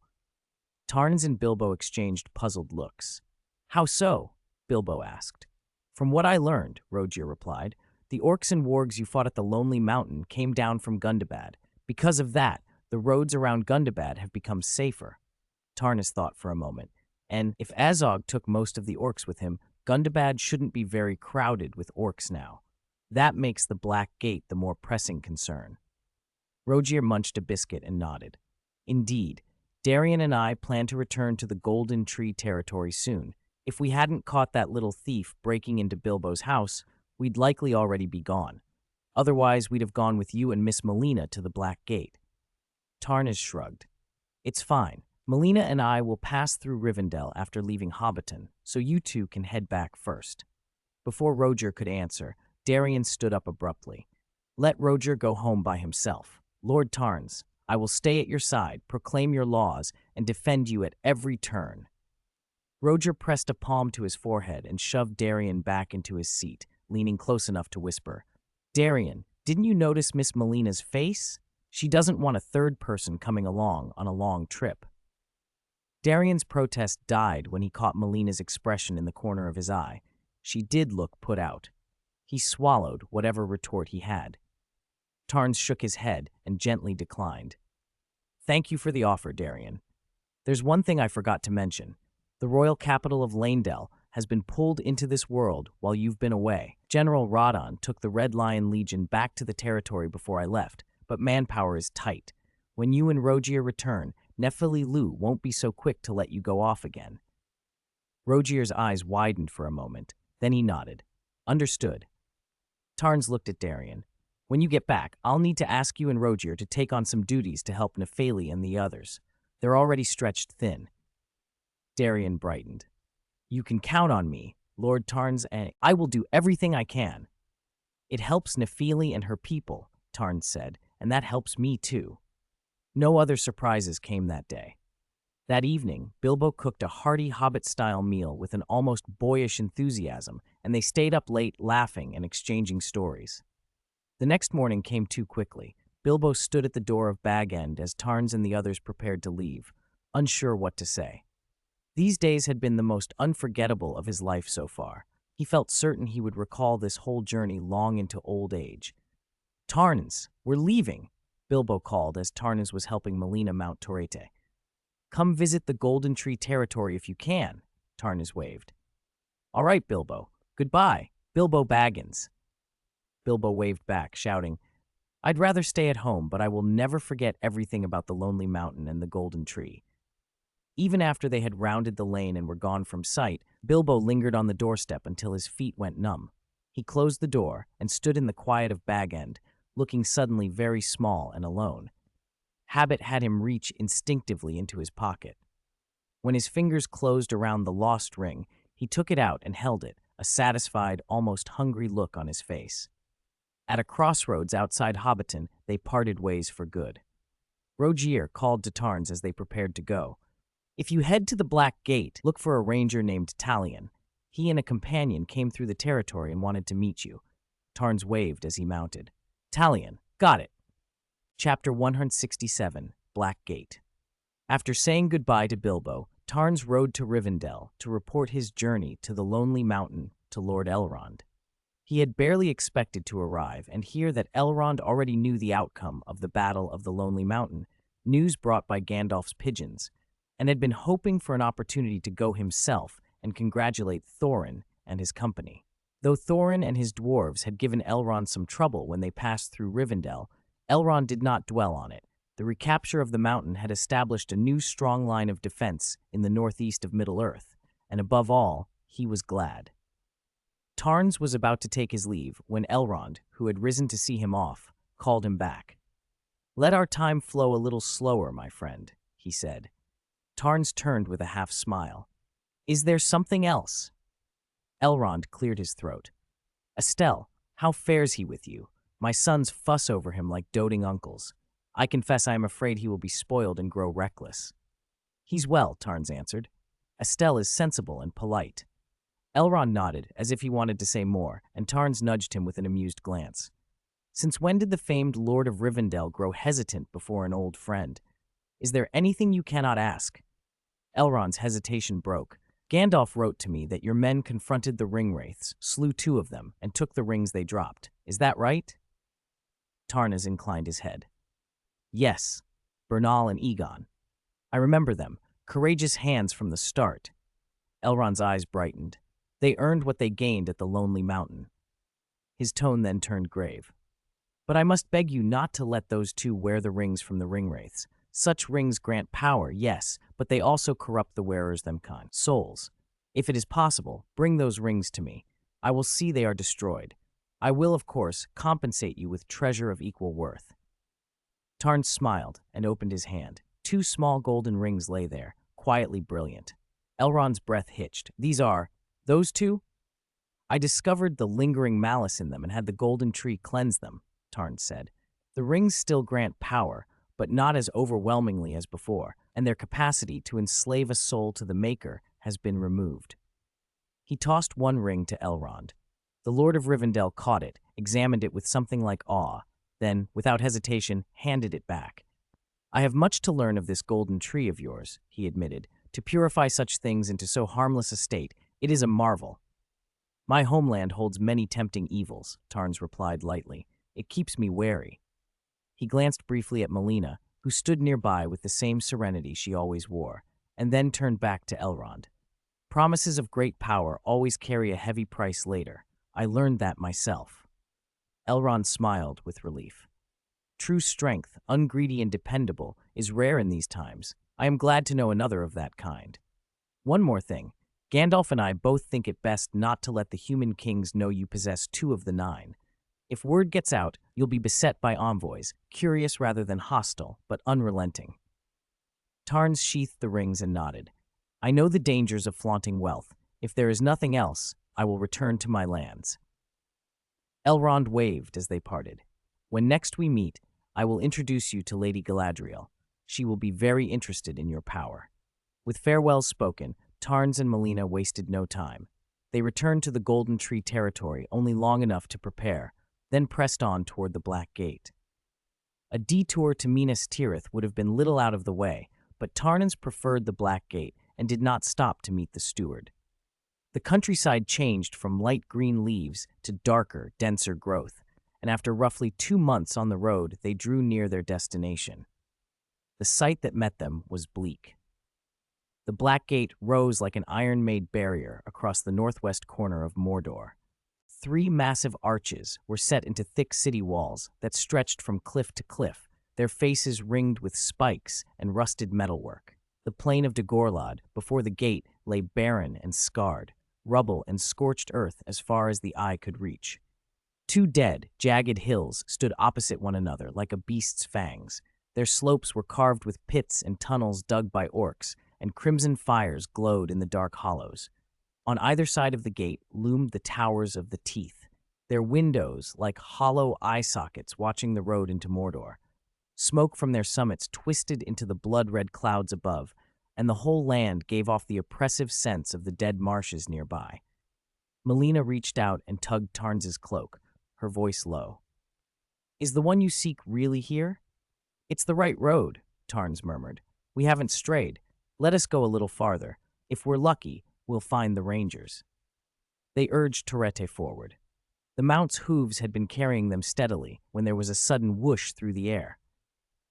Tarns and Bilbo exchanged puzzled looks. "How so?" Bilbo asked. "From what I learned," Rogier replied, "the orcs and wargs you fought at the Lonely Mountain came down from Gundabad. Because of that, the roads around Gundabad have become safer." Tarnis thought for a moment. "And if Azog took most of the orcs with him, Gundabad shouldn't be very crowded with orcs now. That makes the Black Gate the more pressing concern." Rogier munched a biscuit and nodded. "Indeed, Darien and I plan to return to the Golden Tree territory soon. If we hadn't caught that little thief breaking into Bilbo's house, we'd likely already be gone. Otherwise, we'd have gone with you and Miss Melina to the Black Gate." Tarnis shrugged. "It's fine. Melina and I will pass through Rivendell after leaving Hobbiton, so you two can head back first." Before Rogier could answer, Darien stood up abruptly. "Let Rogier go home by himself. Lord Tarns, I will stay at your side, proclaim your laws, and defend you at every turn." Rogier pressed a palm to his forehead and shoved Darien back into his seat, leaning close enough to whisper, "Darien, didn't you notice Miss Melina's face? She doesn't want a third person coming along on a long trip." Darien's protest died when he caught Melina's expression in the corner of his eye. She did look put out. He swallowed whatever retort he had. Tarns shook his head and gently declined. "Thank you for the offer, Darien. There's one thing I forgot to mention. The royal capital of Leyndell has been pulled into this world while you've been away. General Radon took the Red Lion Legion back to the territory before I left, but manpower is tight. When you and Rogier return, Nephili Lu won't be so quick to let you go off again." Rogier's eyes widened for a moment. Then he nodded. "Understood." Tarns looked at Darien. "When you get back, I'll need to ask you and Rogier to take on some duties to help Nephili and the others. They're already stretched thin." Darien brightened. "You can count on me, Lord Tarns, and I will do everything I can." "It helps Nephili and her people," Tarns said, "and that helps me too." No other surprises came that day. That evening, Bilbo cooked a hearty Hobbit-style meal with an almost boyish enthusiasm, and they stayed up late laughing and exchanging stories. The next morning came too quickly. Bilbo stood at the door of Bag End as Tarns and the others prepared to leave, unsure what to say. These days had been the most unforgettable of his life so far. He felt certain he would recall this whole journey long into old age. "Tarns, we're leaving!" Bilbo called as Tarnas was helping Melina mount Torete. "Come visit the Golden Tree territory if you can," Tarnas waved. "All right, Bilbo. Goodbye, Bilbo Baggins." Bilbo waved back, shouting, "I'd rather stay at home, but I will never forget everything about the Lonely Mountain and the Golden Tree." Even after they had rounded the lane and were gone from sight, Bilbo lingered on the doorstep until his feet went numb. He closed the door and stood in the quiet of Bag End, looking suddenly very small and alone. Habit had him reach instinctively into his pocket. When his fingers closed around the lost ring, he took it out and held it, a satisfied, almost hungry look on his face. At a crossroads outside Hobbiton, they parted ways for good. Rogier called to Tarns as they prepared to go. "If you head to the Black Gate, look for a ranger named Talion. He and a companion came through the territory and wanted to meet you." Tarns waved as he mounted. "Talion, got it." Chapter 167, Black Gate. After saying goodbye to Bilbo, Tarns rode to Rivendell to report his journey to the Lonely Mountain to Lord Elrond. He had barely expected to arrive and hear that Elrond already knew the outcome of the Battle of the Lonely Mountain, news brought by Gandalf's pigeons, and had been hoping for an opportunity to go himself and congratulate Thorin and his company. Though Thorin and his dwarves had given Elrond some trouble when they passed through Rivendell, Elrond did not dwell on it. The recapture of the mountain had established a new strong line of defense in the northeast of Middle-earth, and above all, he was glad. Tarns was about to take his leave when Elrond, who had risen to see him off, called him back. "Let our time flow a little slower, my friend," he said. Tarns turned with a half-smile. "Is there something else?" Elrond cleared his throat. "Estelle, how fares he with you? My sons fuss over him like doting uncles. I confess I am afraid he will be spoiled and grow reckless." "He's well," Tarns answered. "Estelle is sensible and polite." Elrond nodded, as if he wanted to say more, and Tarns nudged him with an amused glance. "Since when did the famed Lord of Rivendell grow hesitant before an old friend? Is there anything you cannot ask?" Elrond's hesitation broke. "Gandalf wrote to me that your men confronted the ringwraiths, slew 2 of them, and took the rings they dropped. Is that right?" Tarnas inclined his head. "Yes, Bernal and Egon. I remember them, courageous hands from the start." Elrond's eyes brightened. "They earned what they gained at the Lonely Mountain." His tone then turned grave. "But I must beg you not to let those 2 wear the rings from the ringwraiths. Such rings grant power, yes, but they also corrupt the wearers themselves, souls. If it is possible, bring those rings to me. I will see they are destroyed. I will, of course, compensate you with treasure of equal worth." Tarns smiled and opened his hand. 2 small golden rings lay there, quietly brilliant. Elrond's breath hitched. "Those 2? I discovered the lingering malice in them and had the Golden Tree cleanse them," Tarns said. "The rings still grant power, but not as overwhelmingly as before, and their capacity to enslave a soul to the Maker has been removed." He tossed 1 ring to Elrond. The Lord of Rivendell caught it, examined it with something like awe, then, without hesitation, handed it back. "I have much to learn of this Golden Tree of yours," he admitted. "To purify such things into so harmless a state, it is a marvel." "My homeland holds many tempting evils," Tarns replied lightly. "It keeps me wary." He glanced briefly at Melina, who stood nearby with the same serenity she always wore, and then turned back to Elrond. "Promises of great power always carry a heavy price later. I learned that myself." Elrond smiled with relief. "True strength, ungreedy and dependable, is rare in these times. I am glad to know another of that kind. One more thing. Gandalf and I both think it best not to let the human kings know you possess 2 of the 9. If word gets out, you'll be beset by envoys, curious rather than hostile, but unrelenting." Tarns sheathed the rings and nodded. "I know the dangers of flaunting wealth. If there is nothing else, I will return to my lands." Elrond waved as they parted. "When next we meet, I will introduce you to Lady Galadriel. She will be very interested in your power." With farewells spoken, Tarns and Melina wasted no time. They returned to the Golden Tree territory only long enough to prepare, then pressed on toward the Black Gate. A detour to Minas Tirith would have been little out of the way, but Tarnans preferred the Black Gate and did not stop to meet the steward. The countryside changed from light green leaves to darker, denser growth, and after roughly 2 months on the road, they drew near their destination. The sight that met them was bleak. The Black Gate rose like an iron-made barrier across the northwest corner of Mordor. 3 massive arches were set into thick city walls that stretched from cliff to cliff, their faces ringed with spikes and rusted metalwork. The plain of Dagorlad before the gate lay barren and scarred, rubble and scorched earth as far as the eye could reach. 2 dead, jagged hills stood opposite one another like a beast's fangs. Their slopes were carved with pits and tunnels dug by orcs, and crimson fires glowed in the dark hollows. On either side of the gate loomed the towers of the Teeth, their windows like hollow eye sockets watching the road into Mordor. Smoke from their summits twisted into the blood-red clouds above, and the whole land gave off the oppressive sense of the dead marshes nearby. Melina reached out and tugged Tarns's cloak, her voice low. "Is the one you seek really here?" "It's the right road," Tarns murmured. "We haven't strayed. Let us go a little farther. If we're lucky, we'll find the rangers." They urged Torete forward. The mount's hooves had been carrying them steadily when there was a sudden whoosh through the air.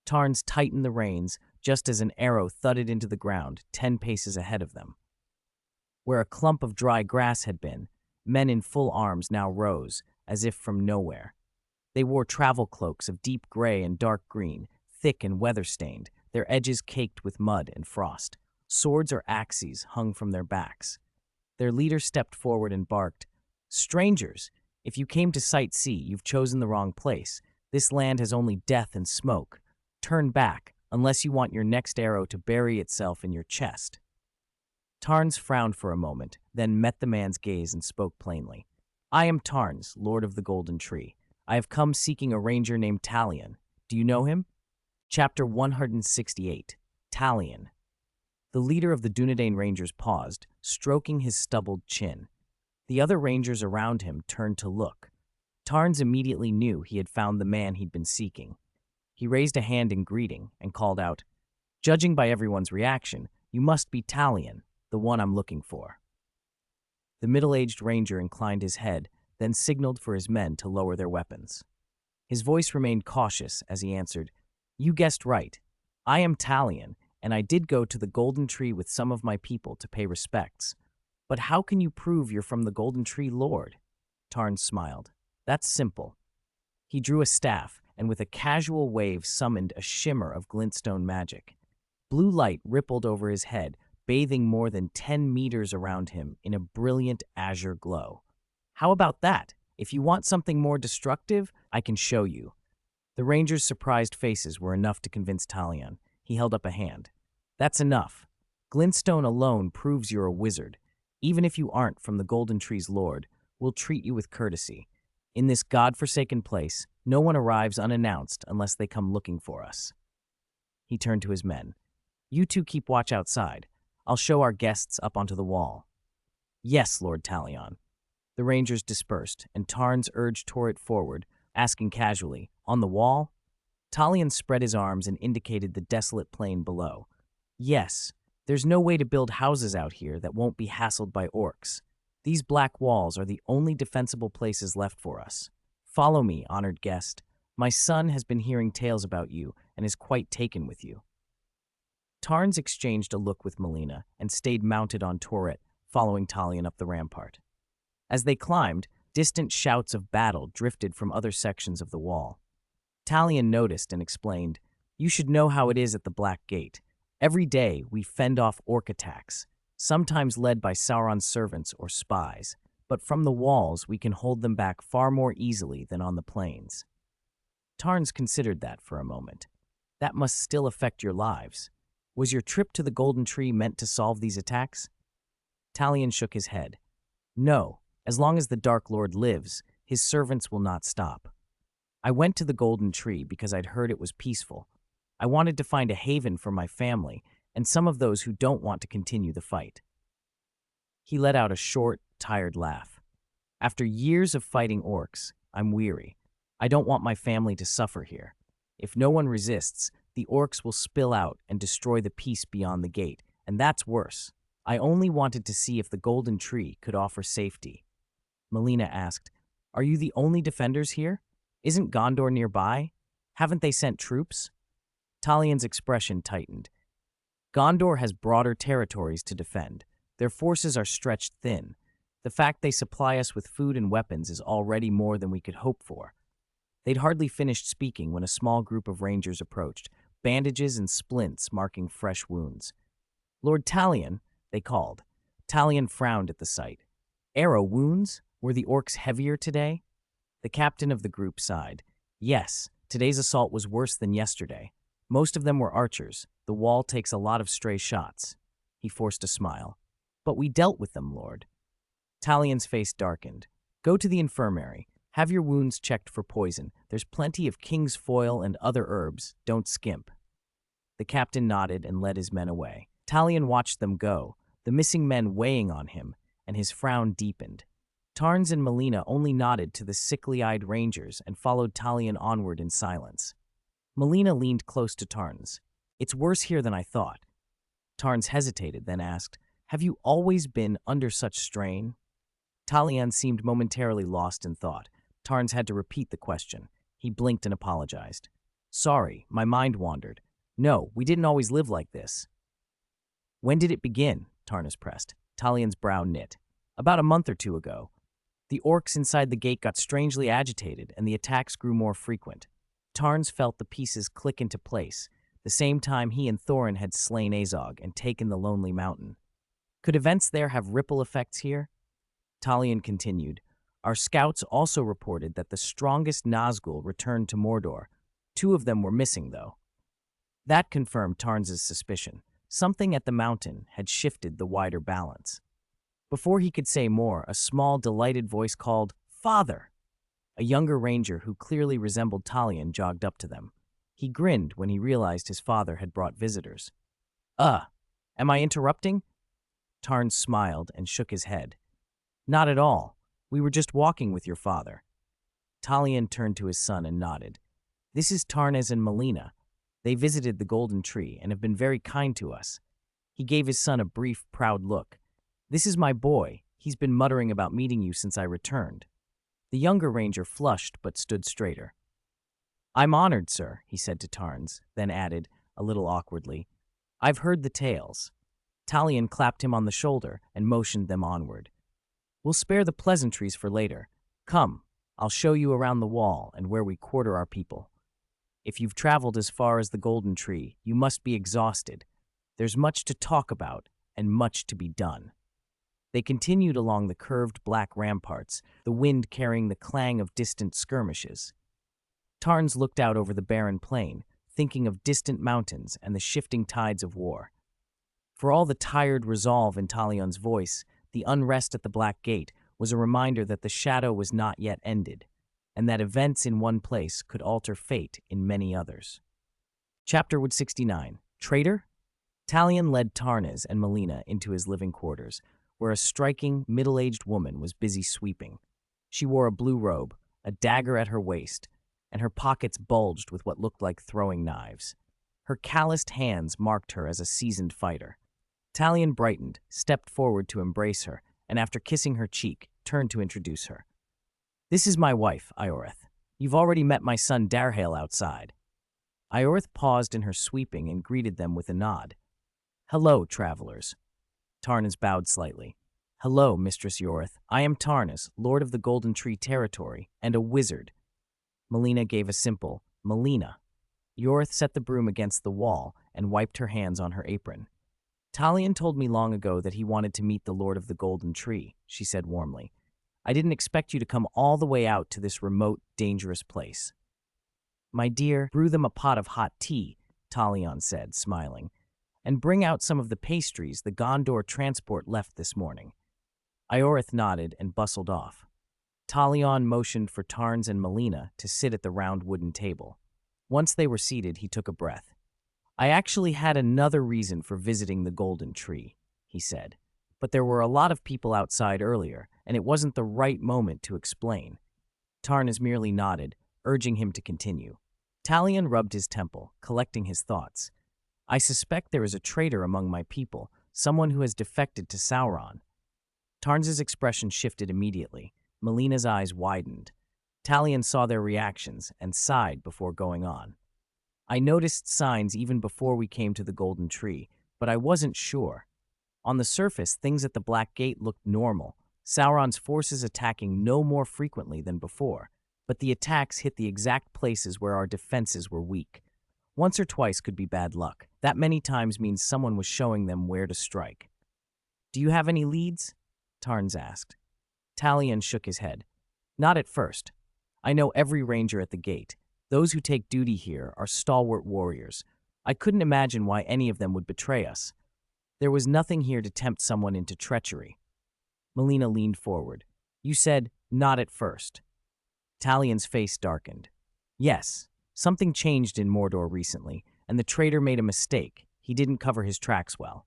Tarns tightened the reins just as an arrow thudded into the ground 10 paces ahead of them. Where a clump of dry grass had been, men in full arms now rose, as if from nowhere. They wore travel cloaks of deep gray and dark green, thick and weather-stained, their edges caked with mud and frost. Swords or axes hung from their backs. Their leader stepped forward and barked, "Strangers, if you came to sightsee, you've chosen the wrong place. This land has only death and smoke. Turn back, unless you want your next arrow to bury itself in your chest." Tarns frowned for a moment, then met the man's gaze and spoke plainly. "I am Tarns, Lord of the Golden Tree. I have come seeking a ranger named Talion. Do you know him?" Chapter 168, Talion. The leader of the Dunedain Rangers paused, stroking his stubbled chin. The other rangers around him turned to look. Tarns immediately knew he had found the man he'd been seeking. He raised a hand in greeting and called out, "Judging by everyone's reaction, you must be Talion, the one I'm looking for." The middle-aged ranger inclined his head, then signaled for his men to lower their weapons. His voice remained cautious as he answered, "You guessed right. I am Talion, and I did go to the Golden Tree with some of my people to pay respects. But how can you prove you're from the Golden Tree Lord?" Tarns smiled. "That's simple." He drew a staff, and with a casual wave summoned a shimmer of glintstone magic. Blue light rippled over his head, bathing more than 10 meters around him in a brilliant azure glow. "How about that? If you want something more destructive, I can show you." The rangers' surprised faces were enough to convince Talion. He held up a hand. "That's enough. Glintstone alone proves you're a wizard. Even if you aren't from the Golden Tree's lord, we'll treat you with courtesy. In this god-forsaken place, no one arrives unannounced unless they come looking for us." He turned to his men. "You two keep watch outside. I'll show our guests up onto the wall." "Yes, Lord Talion." The rangers dispersed, and Tarns urged Torret forward, asking casually, "On the wall?" Talion spread his arms and indicated the desolate plain below. "Yes, there's no way to build houses out here that won't be hassled by orcs. These black walls are the only defensible places left for us. Follow me, honored guest. My son has been hearing tales about you and is quite taken with you." Tarns exchanged a look with Melina and stayed mounted on Torret, following Talion up the rampart. As they climbed, distant shouts of battle drifted from other sections of the wall. Talion noticed and explained, "You should know how it is at the Black Gate. Every day we fend off orc attacks, sometimes led by Sauron's servants or spies, but from the walls we can hold them back far more easily than on the plains." Tarns considered that for a moment. "That must still affect your lives. Was your trip to the Golden Tree meant to solve these attacks?" Talion shook his head. "No, as long as the Dark Lord lives, his servants will not stop. I went to the Golden Tree because I'd heard it was peaceful. I wanted to find a haven for my family and some of those who don't want to continue the fight." He let out a short, tired laugh. "After years of fighting orcs, I'm weary. I don't want my family to suffer here. If no one resists, the orcs will spill out and destroy the peace beyond the gate, and that's worse. I only wanted to see if the Golden Tree could offer safety." Melina asked, "Are you the only defenders here?" Isn't Gondor nearby? Haven't they sent troops? Talian's expression tightened. Gondor has broader territories to defend. Their forces are stretched thin. The fact they supply us with food and weapons is already more than we could hope for. They'd hardly finished speaking when a small group of rangers approached, bandages and splints marking fresh wounds. Lord Talion, they called. Talion frowned at the sight. Arrow wounds? Were the orcs heavier today? The captain of the group sighed. Yes, today's assault was worse than yesterday. Most of them were archers. The wall takes a lot of stray shots. He forced a smile. But we dealt with them, Lord. Talion's face darkened. Go to the infirmary. Have your wounds checked for poison. There's plenty of king's foil and other herbs. Don't skimp. The captain nodded and led his men away. Talion watched them go, the missing men weighing on him, and his frown deepened. Tarns and Melina only nodded to the sickly-eyed rangers and followed Talion onward in silence. Melina leaned close to Tarns. It's worse here than I thought. Tarns hesitated, then asked, Have you always been under such strain? Talion seemed momentarily lost in thought. Tarns had to repeat the question. He blinked and apologized. Sorry, my mind wandered. No, we didn't always live like this. When did it begin? Tarnas pressed. Talion's brow knit. About a month or two ago. The orcs inside the gate got strangely agitated, and the attacks grew more frequent. Tarns felt the pieces click into place, the same time he and Thorin had slain Azog and taken the Lonely Mountain. Could events there have ripple effects here? Talion continued. Our scouts also reported that the strongest Nazgul returned to Mordor. 2 of them were missing, though. That confirmed Tarns' suspicion. Something at the mountain had shifted the wider balance. Before he could say more, a small, delighted voice called, Father! A younger ranger who clearly resembled Talion jogged up to them. He grinned when he realized his father had brought visitors. Am I interrupting? Tarns smiled and shook his head. Not at all. We were just walking with your father. Talion turned to his son and nodded. This is Tarnes and Melina. They visited the Golden Tree and have been very kind to us. He gave his son a brief, proud look. This is my boy. He's been muttering about meeting you since I returned. The younger ranger flushed but stood straighter. I'm honored, sir, he said to Tarns, then added, a little awkwardly, I've heard the tales. Talion clapped him on the shoulder and motioned them onward. We'll spare the pleasantries for later. Come, I'll show you around the wall and where we quarter our people. If you've traveled as far as the Golden Tree, you must be exhausted. There's much to talk about and much to be done. They continued along the curved black ramparts, the wind carrying the clang of distant skirmishes. Tarns looked out over the barren plain, thinking of distant mountains and the shifting tides of war. For all the tired resolve in Talion's voice, the unrest at the Black Gate was a reminder that the shadow was not yet ended, and that events in one place could alter fate in many others. Chapter 69. Traitor? Talion led Tarnes and Melina into his living quarters, where a striking, middle-aged woman was busy sweeping. She wore a blue robe, a dagger at her waist, and her pockets bulged with what looked like throwing knives. Her calloused hands marked her as a seasoned fighter. Talion brightened, stepped forward to embrace her, and after kissing her cheek, turned to introduce her. This is my wife, Ioreth. You've already met my son Darhael outside. Ioreth paused in her sweeping and greeted them with a nod. Hello, travelers. Tarnas bowed slightly. Hello, Mistress Ioreth. I am Tarnas, Lord of the Golden Tree Territory, and a wizard. Melina gave a simple, Melina. Ioreth set the broom against the wall and wiped her hands on her apron. Talion told me long ago that he wanted to meet the Lord of the Golden Tree, she said warmly. I didn't expect you to come all the way out to this remote, dangerous place. My dear, brew them a pot of hot tea, Talion said, smiling, and bring out some of the pastries the Gondor transport left this morning. Ioreth nodded and bustled off. Talion motioned for Tarns and Melina to sit at the round wooden table. Once they were seated, he took a breath. I actually had another reason for visiting the Golden Tree, he said, but there were a lot of people outside earlier, and it wasn't the right moment to explain. Tarnas merely nodded, urging him to continue. Talion rubbed his temple, collecting his thoughts. I suspect there is a traitor among my people, someone who has defected to Sauron. Tarns' expression shifted immediately. Melina's eyes widened. Talion saw their reactions and sighed before going on. I noticed signs even before we came to the Golden Tree, but I wasn't sure. On the surface, things at the Black Gate looked normal, Sauron's forces attacking no more frequently than before, but the attacks hit the exact places where our defenses were weak. Once or twice could be bad luck. That many times means someone was showing them where to strike. "Do you have any leads?" Tarns asked. Talion shook his head. "Not at first. I know every ranger at the gate. Those who take duty here are stalwart warriors. I couldn't imagine why any of them would betray us. There was nothing here to tempt someone into treachery." Melina leaned forward. "You said, 'not at first.'" Talion's face darkened. "Yes, something changed in Mordor recently, and the traitor made a mistake. He didn't cover his tracks well."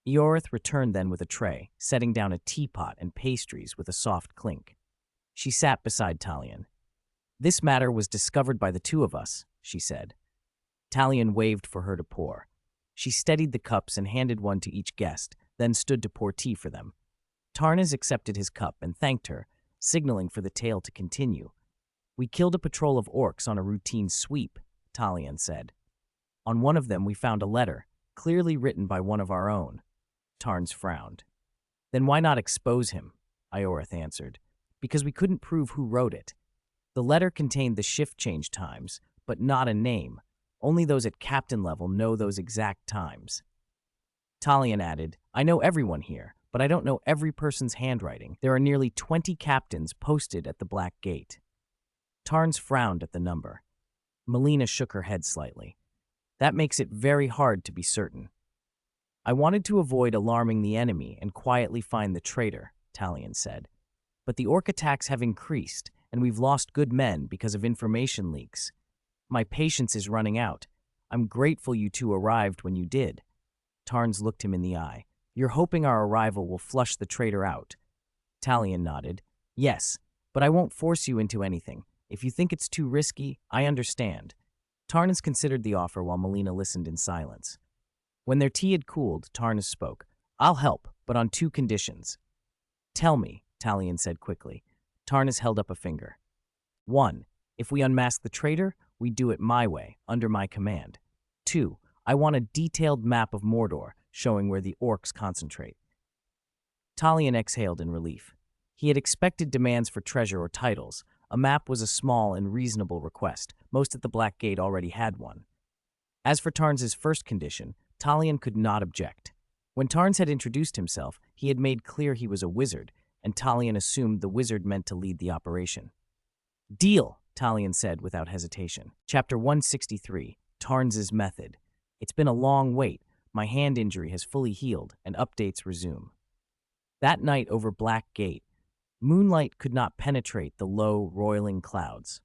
Eorith returned then with a tray, setting down a teapot and pastries with a soft clink. She sat beside Talion. "This matter was discovered by the two of us," she said. Talion waved for her to pour. She steadied the cups and handed one to each guest, then stood to pour tea for them. Tarnas accepted his cup and thanked her, signaling for the tale to continue. "We killed a patrol of orcs on a routine sweep," Talion said. "On one of them we found a letter, clearly written by one of our own." Tarns frowned. "Then why not expose him?" Eorith answered. "Because we couldn't prove who wrote it. The letter contained the shift change times, but not a name. Only those at captain level know those exact times." Talion added, "I know everyone here, but I don't know every person's handwriting. There are nearly 20 captains posted at the Black Gate." Tarns frowned at the number. Melina shook her head slightly. "That makes it very hard to be certain." "I wanted to avoid alarming the enemy and quietly find the traitor," Talion said. "But the orc attacks have increased, and we've lost good men because of information leaks. My patience is running out. I'm grateful you two arrived when you did." Tarns looked him in the eye. "You're hoping our arrival will flush the traitor out?" Talion nodded. "Yes, but I won't force you into anything. If you think it's too risky, I understand." Tarnas considered the offer while Melina listened in silence. When their tea had cooled, Tarnas spoke. "I'll help, but on two conditions." "Tell me," Talion said quickly. Tarnas held up a finger. "1. If we unmask the traitor, we do it my way, under my command. 2. I want a detailed map of Mordor, showing where the orcs concentrate." Talion exhaled in relief. He had expected demands for treasure or titles. A map was a small and reasonable request. Most at the Black Gate already had one. As for Tarns's first condition, Talion could not object. When Tarns had introduced himself, he had made clear he was a wizard, and Talion assumed the wizard meant to lead the operation. "Deal," Talion said without hesitation. Chapter 163, Tarns's Method. "It's been a long wait. My hand injury has fully healed, and updates resume." That night over Black Gate, moonlight could not penetrate the low, roiling clouds.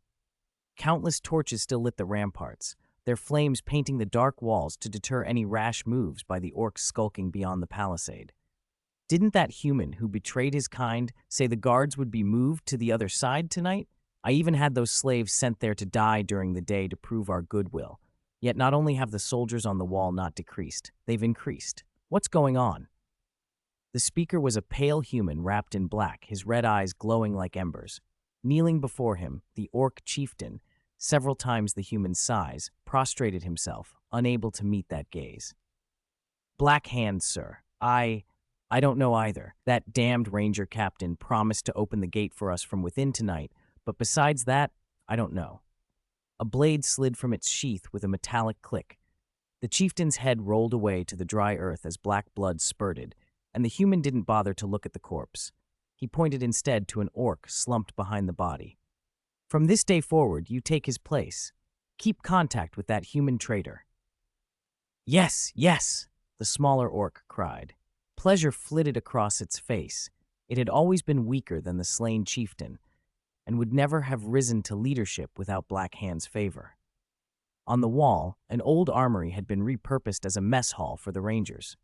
Countless torches still lit the ramparts, their flames painting the dark walls to deter any rash moves by the orcs skulking beyond the palisade. Didn't that human who betrayed his kind say the guards would be moved to the other side tonight? I even had those slaves sent there to die during the day to prove our goodwill. Yet not only have the soldiers on the wall not decreased, they've increased. What's going on? The speaker was a pale human wrapped in black, his red eyes glowing like embers. Kneeling before him, the orc chieftain, several times the human's size, prostrated himself, unable to meet that gaze. "Black Hand, sir. I don't know either. That damned ranger captain promised to open the gate for us from within tonight, but besides that, I don't know." A blade slid from its sheath with a metallic click. The chieftain's head rolled away to the dry earth as black blood spurted, and the human didn't bother to look at the corpse. He pointed instead to an orc slumped behind the body. "From this day forward, you take his place. Keep contact with that human traitor." "Yes, yes," the smaller orc cried. Pleasure flitted across its face. It had always been weaker than the slain chieftain, and would never have risen to leadership without Black Hand's favor. On the wall, an old armory had been repurposed as a mess hall for the rangers.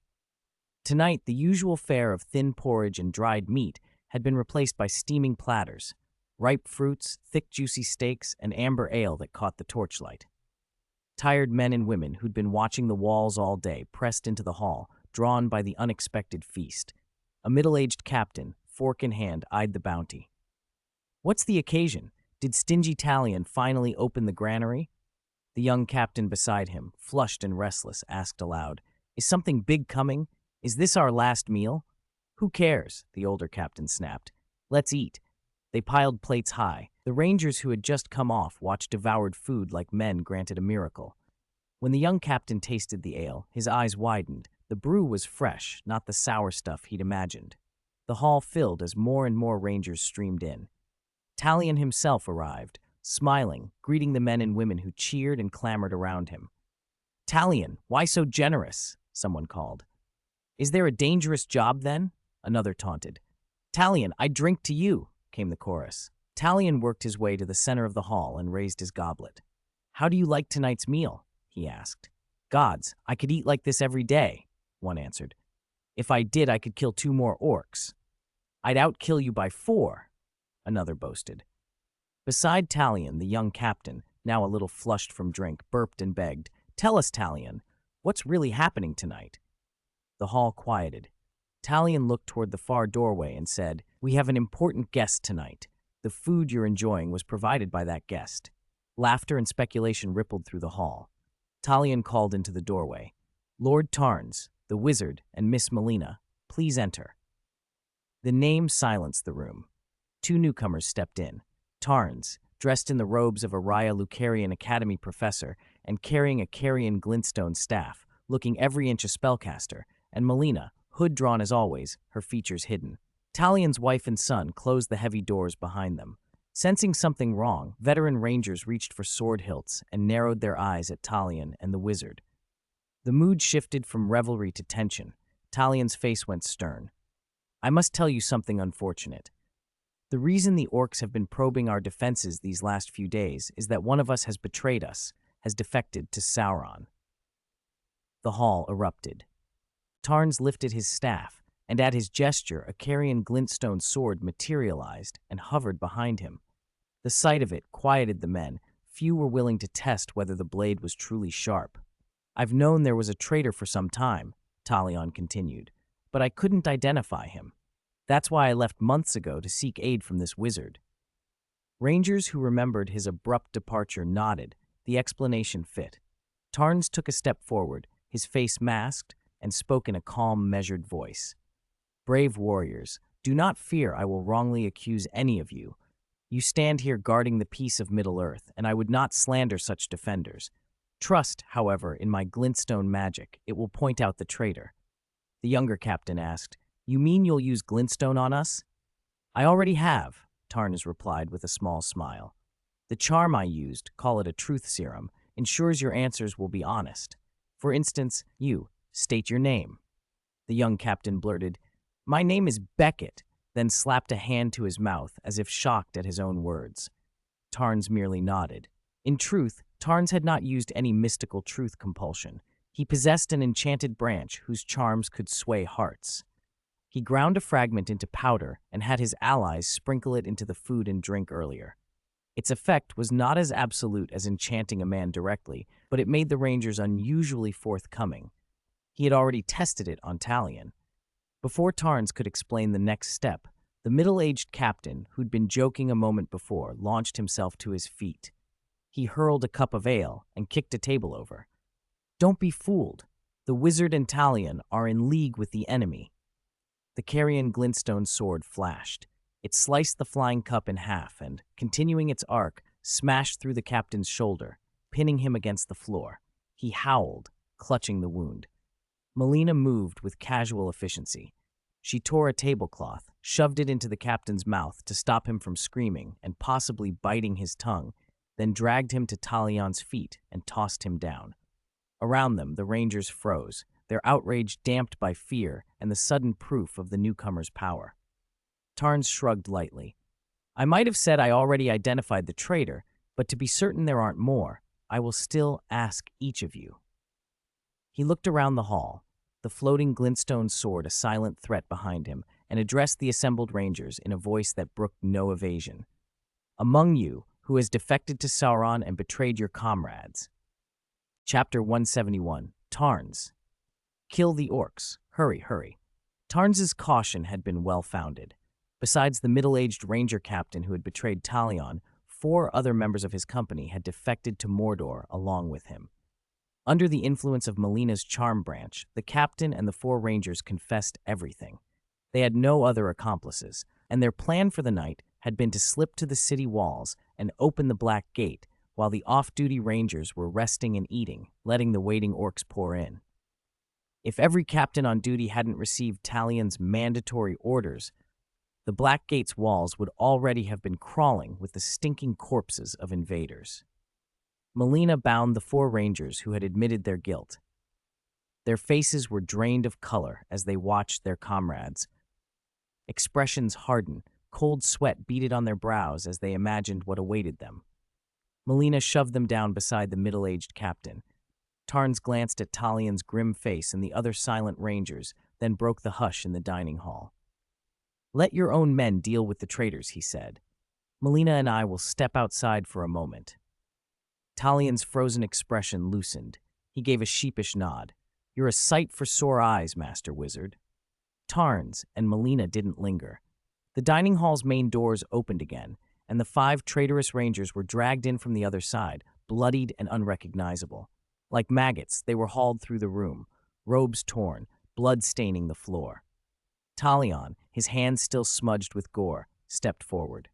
Tonight, the usual fare of thin porridge and dried meat had been replaced by steaming platters, ripe fruits, thick juicy steaks, and amber ale that caught the torchlight. Tired men and women who'd been watching the walls all day pressed into the hall, drawn by the unexpected feast. A middle-aged captain, fork in hand, eyed the bounty. "What's the occasion?" Did stingy Talion finally open the granary? The young captain beside him, flushed and restless, asked aloud, "Is something big coming? Is this our last meal?" "Who cares?" the older captain snapped. "Let's eat." They piled plates high. The rangers who had just come off watched devoured food like men granted a miracle. When the young captain tasted the ale, his eyes widened. The brew was fresh, not the sour stuff he'd imagined. The hall filled as more and more rangers streamed in. Talion himself arrived, smiling, greeting the men and women who cheered and clamored around him. "Talion, why so generous?" someone called. "Is there a dangerous job then?" another taunted. "Talion, I drink to you," came the chorus. Talion worked his way to the center of the hall and raised his goblet. "How do you like tonight's meal?" he asked. "Gods, I could eat like this every day," one answered. "If I did, I could kill 2 more orcs." "I'd outkill you by 4, another boasted. Beside Talion, the young captain, now a little flushed from drink, burped and begged, "Tell us, Talion, what's really happening tonight?" The hall quieted. Talion looked toward the far doorway and said, "We have an important guest tonight. The food you're enjoying was provided by that guest." Laughter and speculation rippled through the hall. Talion called into the doorway, "Lord Tarns, the wizard, and Miss Melina, please enter." The name silenced the room. 2 newcomers stepped in. Tarns, dressed in the robes of a Raya Lucarian Academy professor and carrying a Carian glintstone staff, looking every inch a spellcaster, and Melina, hood drawn as always, her features hidden. Talion's wife and son closed the heavy doors behind them. Sensing something wrong, veteran rangers reached for sword hilts and narrowed their eyes at Talion and the wizard. The mood shifted from revelry to tension. Talion's face went stern. "I must tell you something unfortunate. The reason the orcs have been probing our defenses these last few days is that one of us has betrayed us, has defected to Sauron." The hall erupted. Tarns lifted his staff, and at his gesture, a Carian glintstone sword materialized and hovered behind him. The sight of it quieted the men. Few were willing to test whether the blade was truly sharp. "I've known there was a traitor for some time," Talion continued, "but I couldn't identify him. That's why I left months ago to seek aid from this wizard." Rangers who remembered his abrupt departure nodded. The explanation fit. Tarns took a step forward, his face masked, and spoke in a calm, measured voice. "Brave warriors, do not fear I will wrongly accuse any of you. You stand here guarding the peace of Middle-earth, and I would not slander such defenders. Trust, however, in my glintstone magic. It will point out the traitor." The younger captain asked, "You mean you'll use glintstone on us?" "I already have," Tarns replied with a small smile. "The charm I used, call it a truth serum, ensures your answers will be honest. For instance, you, state your name." The young captain blurted, "My name is Beckett," then slapped a hand to his mouth as if shocked at his own words. Tarns merely nodded. In truth, Tarns had not used any mystical truth compulsion. He possessed an enchanted branch whose charms could sway hearts. He ground a fragment into powder and had his allies sprinkle it into the food and drink earlier. Its effect was not as absolute as enchanting a man directly, but it made the rangers unusually forthcoming. He had already tested it on Talion. Before Tarns could explain the next step, the middle-aged captain, who'd been joking a moment before, launched himself to his feet. He hurled a cup of ale and kicked a table over. "Don't be fooled. The wizard and Talion are in league with the enemy." The Carian glintstone sword flashed. It sliced the flying cup in half and, continuing its arc, smashed through the captain's shoulder, pinning him against the floor. He howled, clutching the wound. Melina moved with casual efficiency. She tore a tablecloth, shoved it into the captain's mouth to stop him from screaming and possibly biting his tongue, then dragged him to Talion's feet and tossed him down. Around them, the rangers froze, their outrage damped by fear and the sudden proof of the newcomer's power. Tarns shrugged lightly. "I might have said I already identified the traitor, but to be certain there aren't more, I will still ask each of you." He looked around the hall, the floating glintstone sword a silent threat behind him, and addressed the assembled rangers in a voice that brooked no evasion. "Among you, who has defected to Sauron and betrayed your comrades?" Chapter 171, Tarns. "Kill the orcs. Hurry, hurry." Tarns's caution had been well-founded. Besides the middle-aged ranger captain who had betrayed Talion, 4 other members of his company had defected to Mordor along with him. Under the influence of Melina's charm branch, the captain and the 4 rangers confessed everything. They had no other accomplices, and their plan for the night had been to slip to the city walls and open the Black Gate while the off-duty rangers were resting and eating, letting the waiting orcs pour in. If every captain on duty hadn't received Talion's mandatory orders, the Black Gate's walls would already have been crawling with the stinking corpses of invaders. Melina bound the 4 rangers who had admitted their guilt. Their faces were drained of color as they watched their comrades. Expressions hardened, cold sweat beaded on their brows as they imagined what awaited them. Melina shoved them down beside the middle-aged captain. Tarns glanced at Talion's grim face and the other silent rangers, then broke the hush in the dining hall. "Let your own men deal with the traitors," he said. "Melina and I will step outside for a moment." Talion's frozen expression loosened. He gave a sheepish nod. "You're a sight for sore eyes, Master Wizard." Tarns and Melina didn't linger. The dining hall's main doors opened again, and the 5 traitorous rangers were dragged in from the other side, bloodied and unrecognizable. Like maggots, they were hauled through the room, robes torn, blood staining the floor. Talion, his hands still smudged with gore, stepped forward.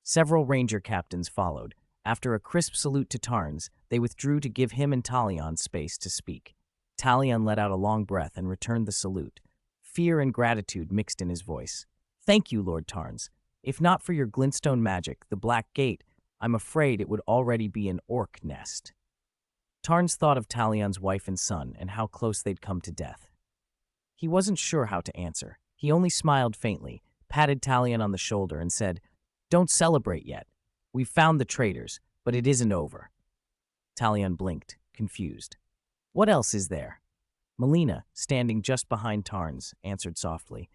Several ranger captains followed. After a crisp salute to Tarns, they withdrew to give him and Talion space to speak. Talion let out a long breath and returned the salute. Fear and gratitude mixed in his voice. "Thank you, Lord Tarns. If not for your glintstone magic, the Black Gate, I'm afraid it would already be an orc nest." Tarns thought of Talion's wife and son and how close they'd come to death. He wasn't sure how to answer. He only smiled faintly, patted Talion on the shoulder, and said, "Don't celebrate yet. We've found the traitors, but it isn't over." Talion blinked, confused. "What else is there?" Melina, standing just behind Tarns, answered softly.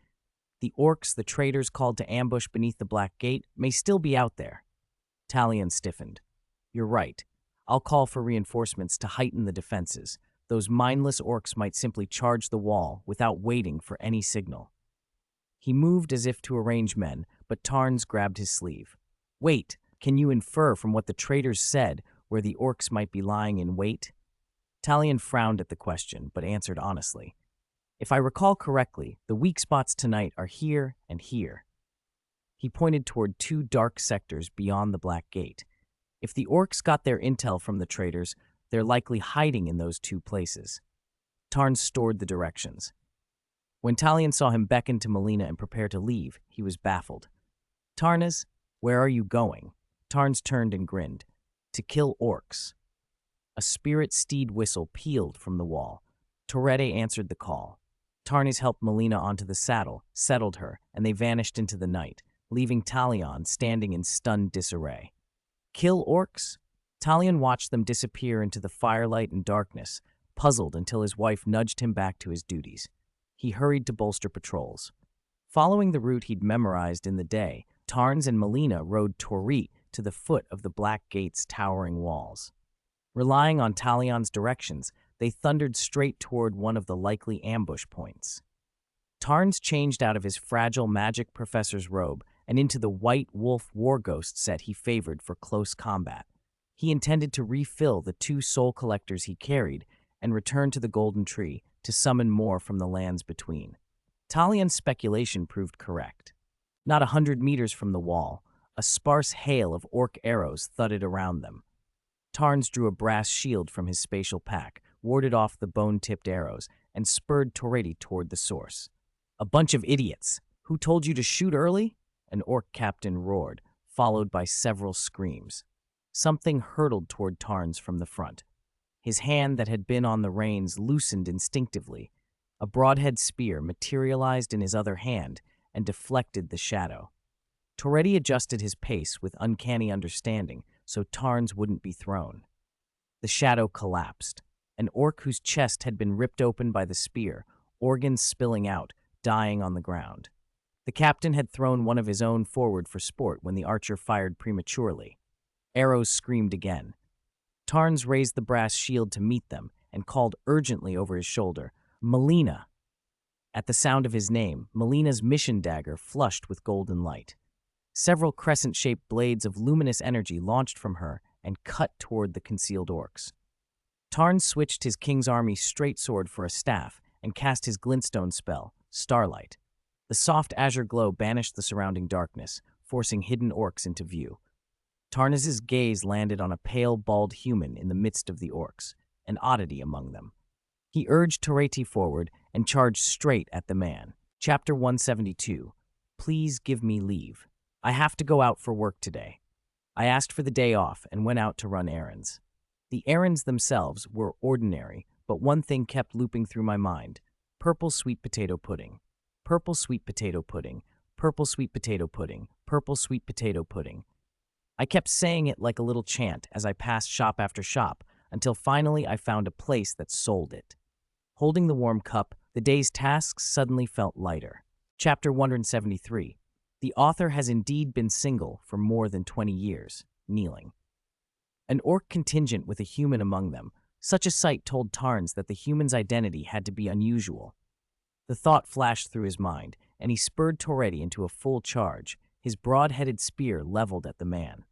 "The orcs the traitors called to ambush beneath the Black Gate may still be out there." Talion stiffened. "You're right. I'll call for reinforcements to heighten the defenses. Those mindless orcs might simply charge the wall without waiting for any signal." He moved as if to arrange men, but Tarns grabbed his sleeve. "Wait, can you infer from what the traitors said where the orcs might be lying in wait?" Talion frowned at the question, but answered honestly. "If I recall correctly, the weak spots tonight are here and here." He pointed toward 2 dark sectors beyond the Black Gate. If the orcs got their intel from the traitors, they're likely hiding in those 2 places. Tarns stored the directions. When Talion saw him beckon to Melina and prepare to leave, he was baffled. "Tarnas, where are you going?" Tarns turned and grinned. "To kill orcs." A spirit steed whistle pealed from the wall. Torete answered the call. Tarnas helped Melina onto the saddle, settled her, and they vanished into the night, leaving Talion standing in stunned disarray. Kill orcs? Talion watched them disappear into the firelight and darkness, puzzled until his wife nudged him back to his duties. He hurried to bolster patrols. Following the route he'd memorized in the day, Tarns and Melina rode Torete to the foot of the Black Gate's towering walls. Relying on Talion's directions, they thundered straight toward one of the likely ambush points. Tarns changed out of his fragile magic professor's robe and into the white wolf war ghost set he favored for close combat. He intended to refill the 2 soul collectors he carried and return to the Golden Tree to summon more from the lands between. Talion's speculation proved correct. Not 100 meters from the wall, a sparse hail of orc arrows thudded around them. Tarns drew a brass shield from his spatial pack, warded off the bone-tipped arrows, and spurred Torete toward the source. "A bunch of idiots! Who told you to shoot early?" An orc captain roared, followed by several screams. Something hurtled toward Tarns from the front. His hand that had been on the reins loosened instinctively. A broadhead spear materialized in his other hand and deflected the shadow. Torete adjusted his pace with uncanny understanding so Tarns wouldn't be thrown. The shadow collapsed. An orc whose chest had been ripped open by the spear, organs spilling out, dying on the ground. The captain had thrown one of his own forward for sport when the archer fired prematurely. Arrows screamed again. Tarns raised the brass shield to meet them and called urgently over his shoulder, "Melina!" At the sound of his name, Melina's mission dagger flushed with golden light. Several crescent-shaped blades of luminous energy launched from her and cut toward the concealed orcs. Tarn switched his king's army straight sword for a staff and cast his glintstone spell, Starlight. The soft azure glow banished the surrounding darkness, forcing hidden orcs into view. Tarn's gaze landed on a pale, bald human in the midst of the orcs, an oddity among them. He urged Toreti forward and charged straight at the man. Chapter 172. Please give me leave. I have to go out for work today. I asked for the day off and went out to run errands. The errands themselves were ordinary, but one thing kept looping through my mind. Purple sweet potato pudding. Purple sweet potato pudding. Purple sweet potato pudding. Purple sweet potato pudding. I kept saying it like a little chant as I passed shop after shop, until finally I found a place that sold it. Holding the warm cup, the day's tasks suddenly felt lighter. Chapter 173. The author has indeed been single for more than 20 years, kneeling. An orc contingent with a human among them, such a sight told Tarns that the human's identity had to be unusual. The thought flashed through his mind, and he spurred Toreti into a full charge, his broad-headed spear leveled at the man.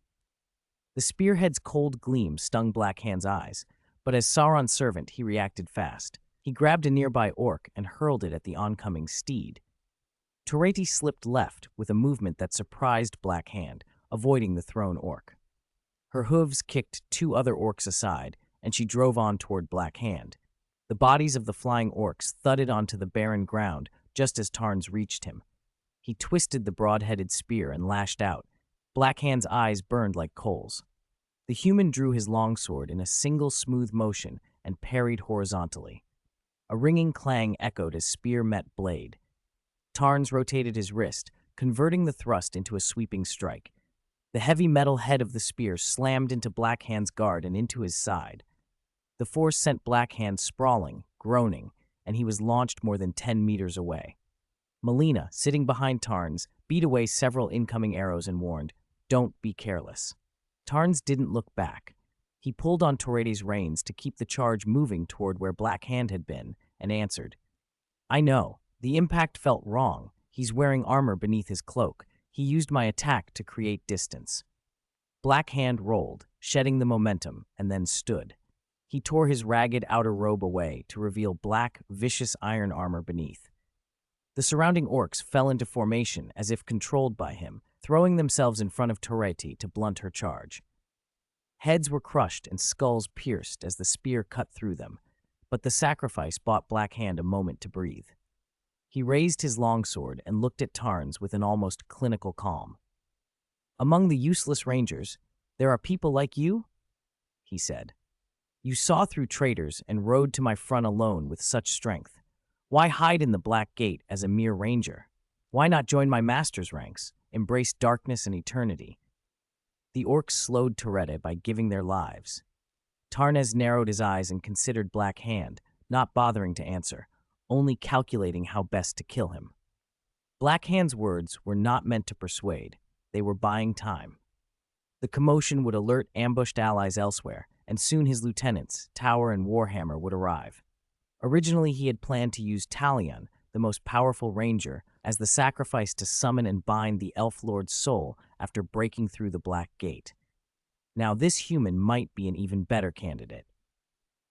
The spearhead's cold gleam stung Blackhand's eyes, but as Sauron's servant, he reacted fast. He grabbed a nearby orc and hurled it at the oncoming steed. Toreti slipped left with a movement that surprised Blackhand, avoiding the thrown orc. Her hooves kicked two other orcs aside, and she drove on toward Blackhand. The bodies of the flying orcs thudded onto the barren ground just as Tarns reached him. He twisted the broad-headed spear and lashed out. Blackhand's eyes burned like coals. The human drew his longsword in a single smooth motion and parried horizontally. A ringing clang echoed as spear met blade. Tarns rotated his wrist, converting the thrust into a sweeping strike. The heavy metal head of the spear slammed into Blackhand's guard and into his side. The force sent Blackhand sprawling, groaning, and he was launched more than 10 meters away. Melina, sitting behind Tarns, beat away several incoming arrows and warned, "Don't be careless." Tarns didn't look back. He pulled on Toreti's reins to keep the charge moving toward where Blackhand had been, and answered, "I know. The impact felt wrong. He's wearing armor beneath his cloak. He used my attack to create distance." Blackhand rolled, shedding the momentum, and then stood. He tore his ragged outer robe away to reveal black, vicious iron armor beneath. The surrounding orcs fell into formation as if controlled by him, throwing themselves in front of Toreti to blunt her charge. Heads were crushed and skulls pierced as the spear cut through them, but the sacrifice bought Blackhand a moment to breathe. He raised his longsword and looked at Tarns with an almost clinical calm. "Among the useless rangers, there are people like you?" he said. "You saw through traitors and rode to my front alone with such strength. Why hide in the Black Gate as a mere ranger? Why not join my master's ranks, embrace darkness and eternity?" The orcs slowed Toreti by giving their lives. Tarnes narrowed his eyes and considered Blackhand, not bothering to answer, only calculating how best to kill him. Blackhand's words were not meant to persuade. They were buying time. The commotion would alert ambushed allies elsewhere, and soon his lieutenants, Tower and Warhammer, would arrive. Originally, he had planned to use Talion, the most powerful ranger, as the sacrifice to summon and bind the Elf Lord's soul after breaking through the Black Gate. Now this human might be an even better candidate.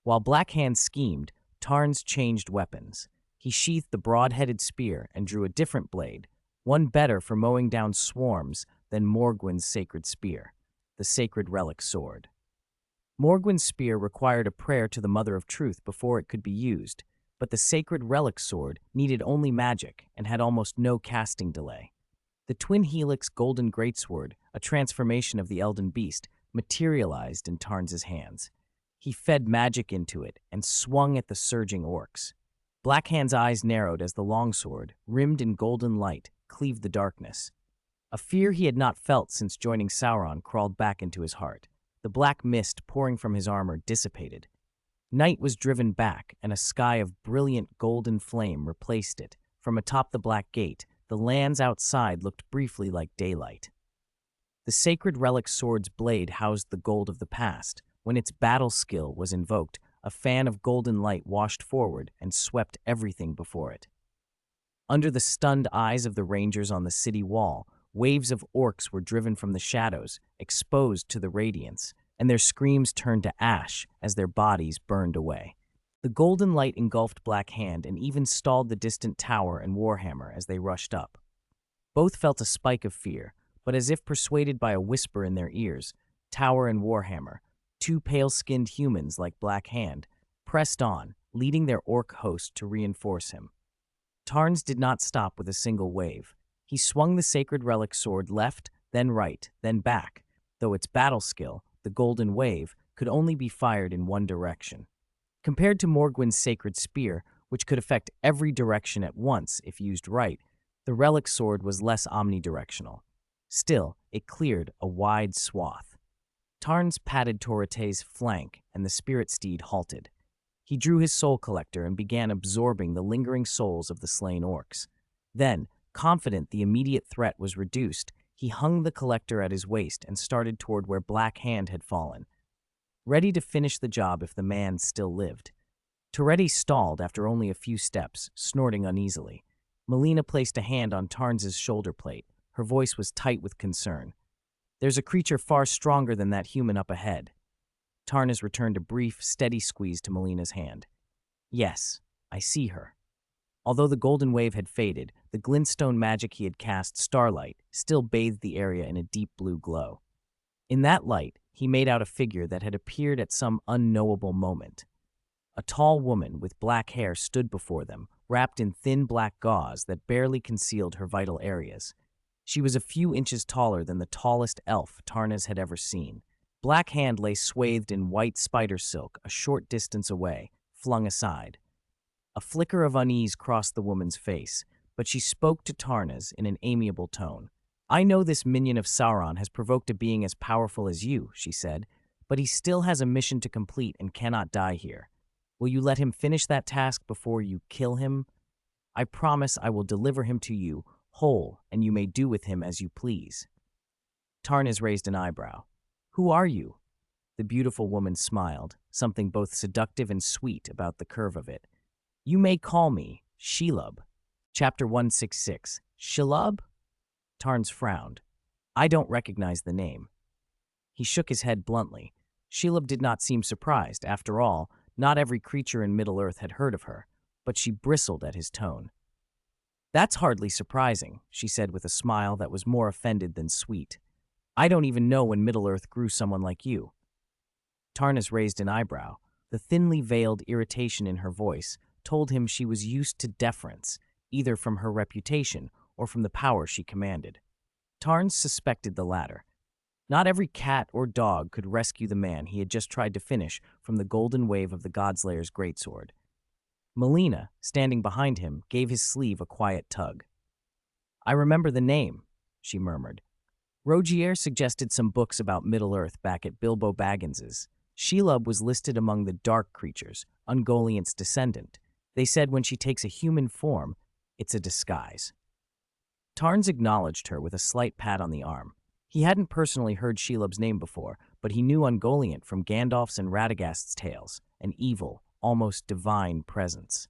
While Blackhand schemed, Tarns changed weapons. He sheathed the broad-headed spear and drew a different blade, one better for mowing down swarms than Morgwyn's sacred spear, the sacred relic sword. Morgwyn's spear required a prayer to the Mother of Truth before it could be used, but the sacred relic sword needed only magic and had almost no casting delay. The twin helix golden greatsword, a transformation of the Elden Beast, materialized in Tarns' hands. He fed magic into it and swung at the surging orcs. Blackhand's eyes narrowed as the longsword, rimmed in golden light, cleaved the darkness. A fear he had not felt since joining Sauron crawled back into his heart. The black mist pouring from his armor dissipated. Night was driven back, and a sky of brilliant golden flame replaced it. From atop the Black Gate, the lands outside looked briefly like daylight. The sacred relic sword's blade housed the gold of the past. When its battle skill was invoked, a fan of golden light washed forward and swept everything before it. Under the stunned eyes of the rangers on the city wall, waves of orcs were driven from the shadows, exposed to the radiance, and their screams turned to ash as their bodies burned away. The golden light engulfed Black Hand and even stalled the distant tower and Warhammer as they rushed up. Both felt a spike of fear, but as if persuaded by a whisper in their ears, Tower and Warhammer, two pale-skinned humans like Black Hand, pressed on, leading their orc host to reinforce him. Tarns did not stop with a single wave. He swung the sacred relic sword left, then right, then back, though its battle skill, the golden wave, could only be fired in one direction. Compared to Morgwyn's sacred spear, which could affect every direction at once if used right, the relic sword was less omnidirectional. Still, it cleared a wide swath. Tarns patted Torate's flank, and the spirit steed halted. He drew his soul collector and began absorbing the lingering souls of the slain orcs. Then, confident the immediate threat was reduced, he hung the collector at his waist and started toward where Black Hand had fallen, ready to finish the job if the man still lived. Torete stalled after only a few steps, snorting uneasily. Melina placed a hand on Tarns's shoulder plate. Her voice was tight with concern. "There's a creature far stronger than that human up ahead." Tarnas returned a brief, steady squeeze to Melina's hand. "Yes, I see her." Although the golden wave had faded, the glintstone magic he had cast, Starlight, still bathed the area in a deep blue glow. In that light, he made out a figure that had appeared at some unknowable moment. A tall woman with black hair stood before them, wrapped in thin black gauze that barely concealed her vital areas. She was a few inches taller than the tallest elf Tarnas had ever seen. Black Hand lay swathed in white spider silk a short distance away, flung aside. A flicker of unease crossed the woman's face, but she spoke to Tarnas in an amiable tone. "I know this minion of Sauron has provoked a being as powerful as you," she said, "but he still has a mission to complete and cannot die here. Will you let him finish that task before you kill him? I promise I will deliver him to you, whole, and you may do with him as you please." Tarnas raised an eyebrow. "Who are you?" The beautiful woman smiled, something both seductive and sweet about the curve of it. "You may call me Shelob." Chapter 166. Shelob? Tarns frowned. "I don't recognize the name." He shook his head bluntly. Shelob did not seem surprised. After all, not every creature in Middle-earth had heard of her, but she bristled at his tone. "That's hardly surprising," she said with a smile that was more offended than sweet. "I don't even know when Middle-earth grew someone like you." Tarnas raised an eyebrow. The thinly veiled irritation in her voice told him she was used to deference, either from her reputation or from the power she commanded. Tarns suspected the latter. Not every cat or dog could rescue the man he had just tried to finish from the golden wave of the Godslayer's greatsword. Melina, standing behind him, gave his sleeve a quiet tug. "I remember the name," she murmured. "Rogier suggested some books about Middle-earth back at Bilbo Baggins's. Shelob was listed among the dark creatures, Ungoliant's descendant. They said when she takes a human form, it's a disguise." Tarns acknowledged her with a slight pat on the arm. He hadn't personally heard Shelob's name before, but he knew Ungoliant from Gandalf's and Radagast's tales, an evil, almost divine presence.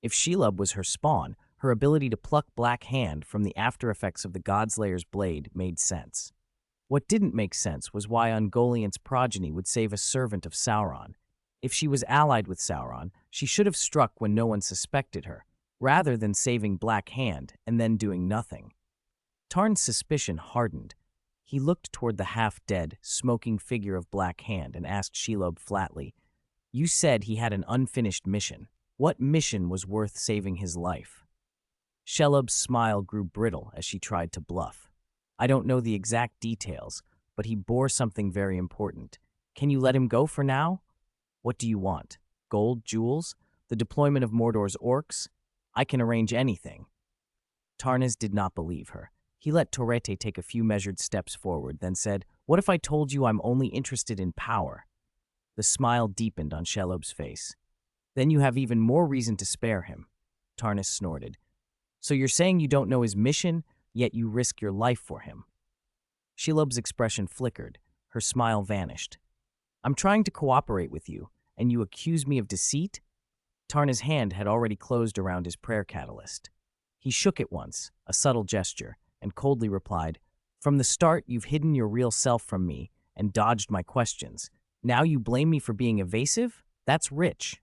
If Shelob was her spawn, her ability to pluck Black Hand from the after-effects of the Godslayer's blade made sense. What didn't make sense was why Ungoliant's progeny would save a servant of Sauron. If she was allied with Sauron, she should have struck when no one suspected her, rather than saving Black Hand and then doing nothing. Tarn's suspicion hardened. He looked toward the half-dead, smoking figure of Black Hand and asked Shelob flatly, "You said he had an unfinished mission. What mission was worth saving his life?" Shelob's smile grew brittle as she tried to bluff. "I don't know the exact details, but he bore something very important. Can you let him go for now? What do you want? Gold, jewels? The deployment of Mordor's orcs? I can arrange anything." Tarnas did not believe her. He let Torete take a few measured steps forward, then said, "What if I told you I'm only interested in power?" The smile deepened on Shelob's face. "Then you have even more reason to spare him," Tarnas snorted. "So you're saying you don't know his mission, yet you risk your life for him?" Shelob's expression flickered. Her smile vanished. "I'm trying to cooperate with you, and you accuse me of deceit?" Tarna's hand had already closed around his prayer catalyst. He shook it once, a subtle gesture, and coldly replied, "From the start, you've hidden your real self from me and dodged my questions. Now you blame me for being evasive? That's rich."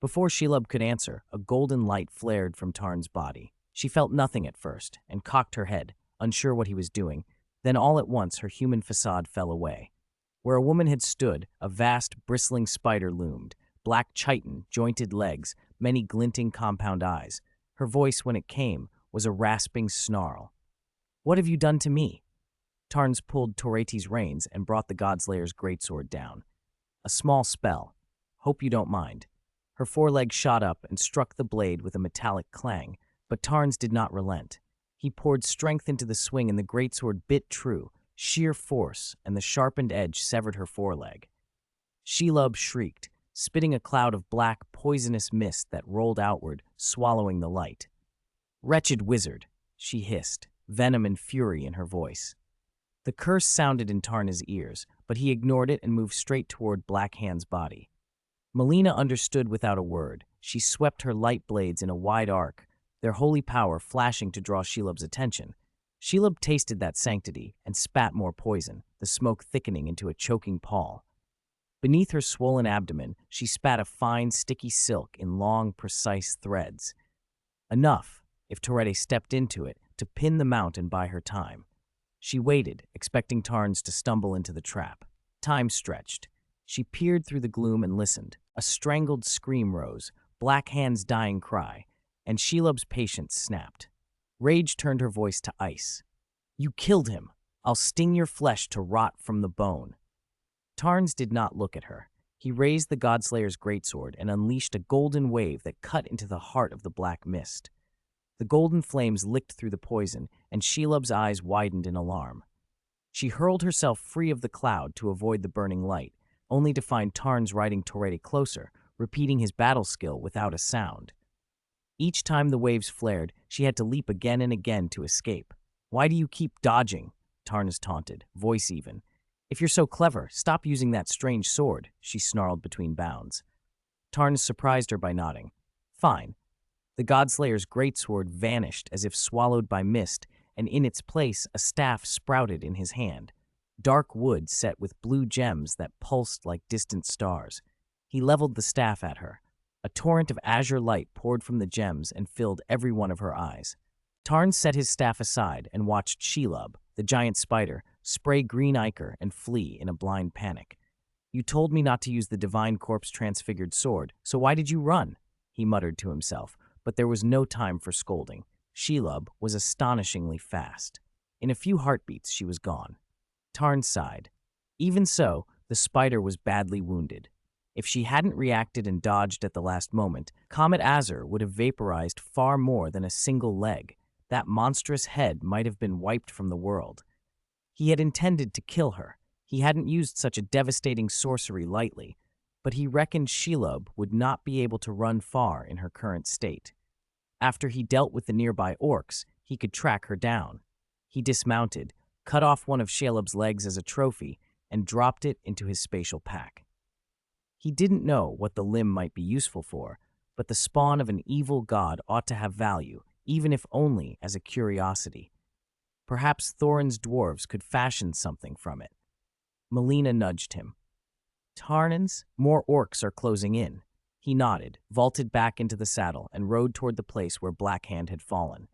Before Shelob could answer, a golden light flared from Tarn's body. She felt nothing at first and cocked her head, unsure what he was doing. Then all at once her human facade fell away. Where a woman had stood, a vast, bristling spider loomed, black chitin, jointed legs, many glinting compound eyes. Her voice, when it came, was a rasping snarl. "What have you done to me?" Tarns pulled Toreti's reins and brought the Godslayer's greatsword down. "A small spell. Hope you don't mind." Her forelegs shot up and struck the blade with a metallic clang, but Tarns did not relent. He poured strength into the swing and the greatsword bit true, sheer force, and the sharpened edge severed her foreleg. Shelob shrieked, spitting a cloud of black, poisonous mist that rolled outward, swallowing the light. "Wretched wizard," she hissed, venom and fury in her voice. The curse sounded in Tarna's ears, but he ignored it and moved straight toward Black Hand's body. Melina understood without a word. She swept her light blades in a wide arc, their holy power flashing to draw Shelob's attention. Shelob tasted that sanctity and spat more poison, the smoke thickening into a choking pall. Beneath her swollen abdomen, she spat a fine, sticky silk in long, precise threads. Enough, if Toreti stepped into it, to pin the mount and buy her time. She waited, expecting Tarns to stumble into the trap. Time stretched. She peered through the gloom and listened. A strangled scream rose, Black Hand's dying cry, and Shelob's patience snapped. Rage turned her voice to ice. "You killed him. I'll sting your flesh to rot from the bone." Tarns did not look at her. He raised the Godslayer's greatsword and unleashed a golden wave that cut into the heart of the black mist. The golden flames licked through the poison, and Shelob's eyes widened in alarm. She hurled herself free of the cloud to avoid the burning light, only to find Tarns riding Toreti closer, repeating his battle skill without a sound. Each time the waves flared, she had to leap again and again to escape. "Why do you keep dodging?" Tarns taunted, voice even. "If you're so clever, stop using that strange sword," she snarled between bounds. Tarns surprised her by nodding. "Fine." The Godslayer's greatsword vanished as if swallowed by mist, and in its place a staff sprouted in his hand. Dark wood set with blue gems that pulsed like distant stars. He leveled the staff at her. A torrent of azure light poured from the gems and filled every one of her eyes. Tarns set his staff aside and watched Shelob, the giant spider, spray green ichor and flee in a blind panic. "You told me not to use the divine corpse transfigured sword, so why did you run?" he muttered to himself, but there was no time for scolding. Shelob was astonishingly fast. In a few heartbeats, she was gone. Tarn sighed. Even so, the spider was badly wounded. If she hadn't reacted and dodged at the last moment, Comet Azur would have vaporized far more than a single leg. That monstrous head might have been wiped from the world. He had intended to kill her. He hadn't used such a devastating sorcery lightly, but he reckoned Shelob would not be able to run far in her current state. After he dealt with the nearby orcs, he could track her down. He dismounted, cut off one of Shelob's legs as a trophy, and dropped it into his spatial pack. He didn't know what the limb might be useful for, but the spawn of an evil god ought to have value, even if only as a curiosity. Perhaps Thorin's dwarves could fashion something from it. Melina nudged him. "Tarnans, more orcs are closing in." He nodded, vaulted back into the saddle, and rode toward the place where Black Hand had fallen.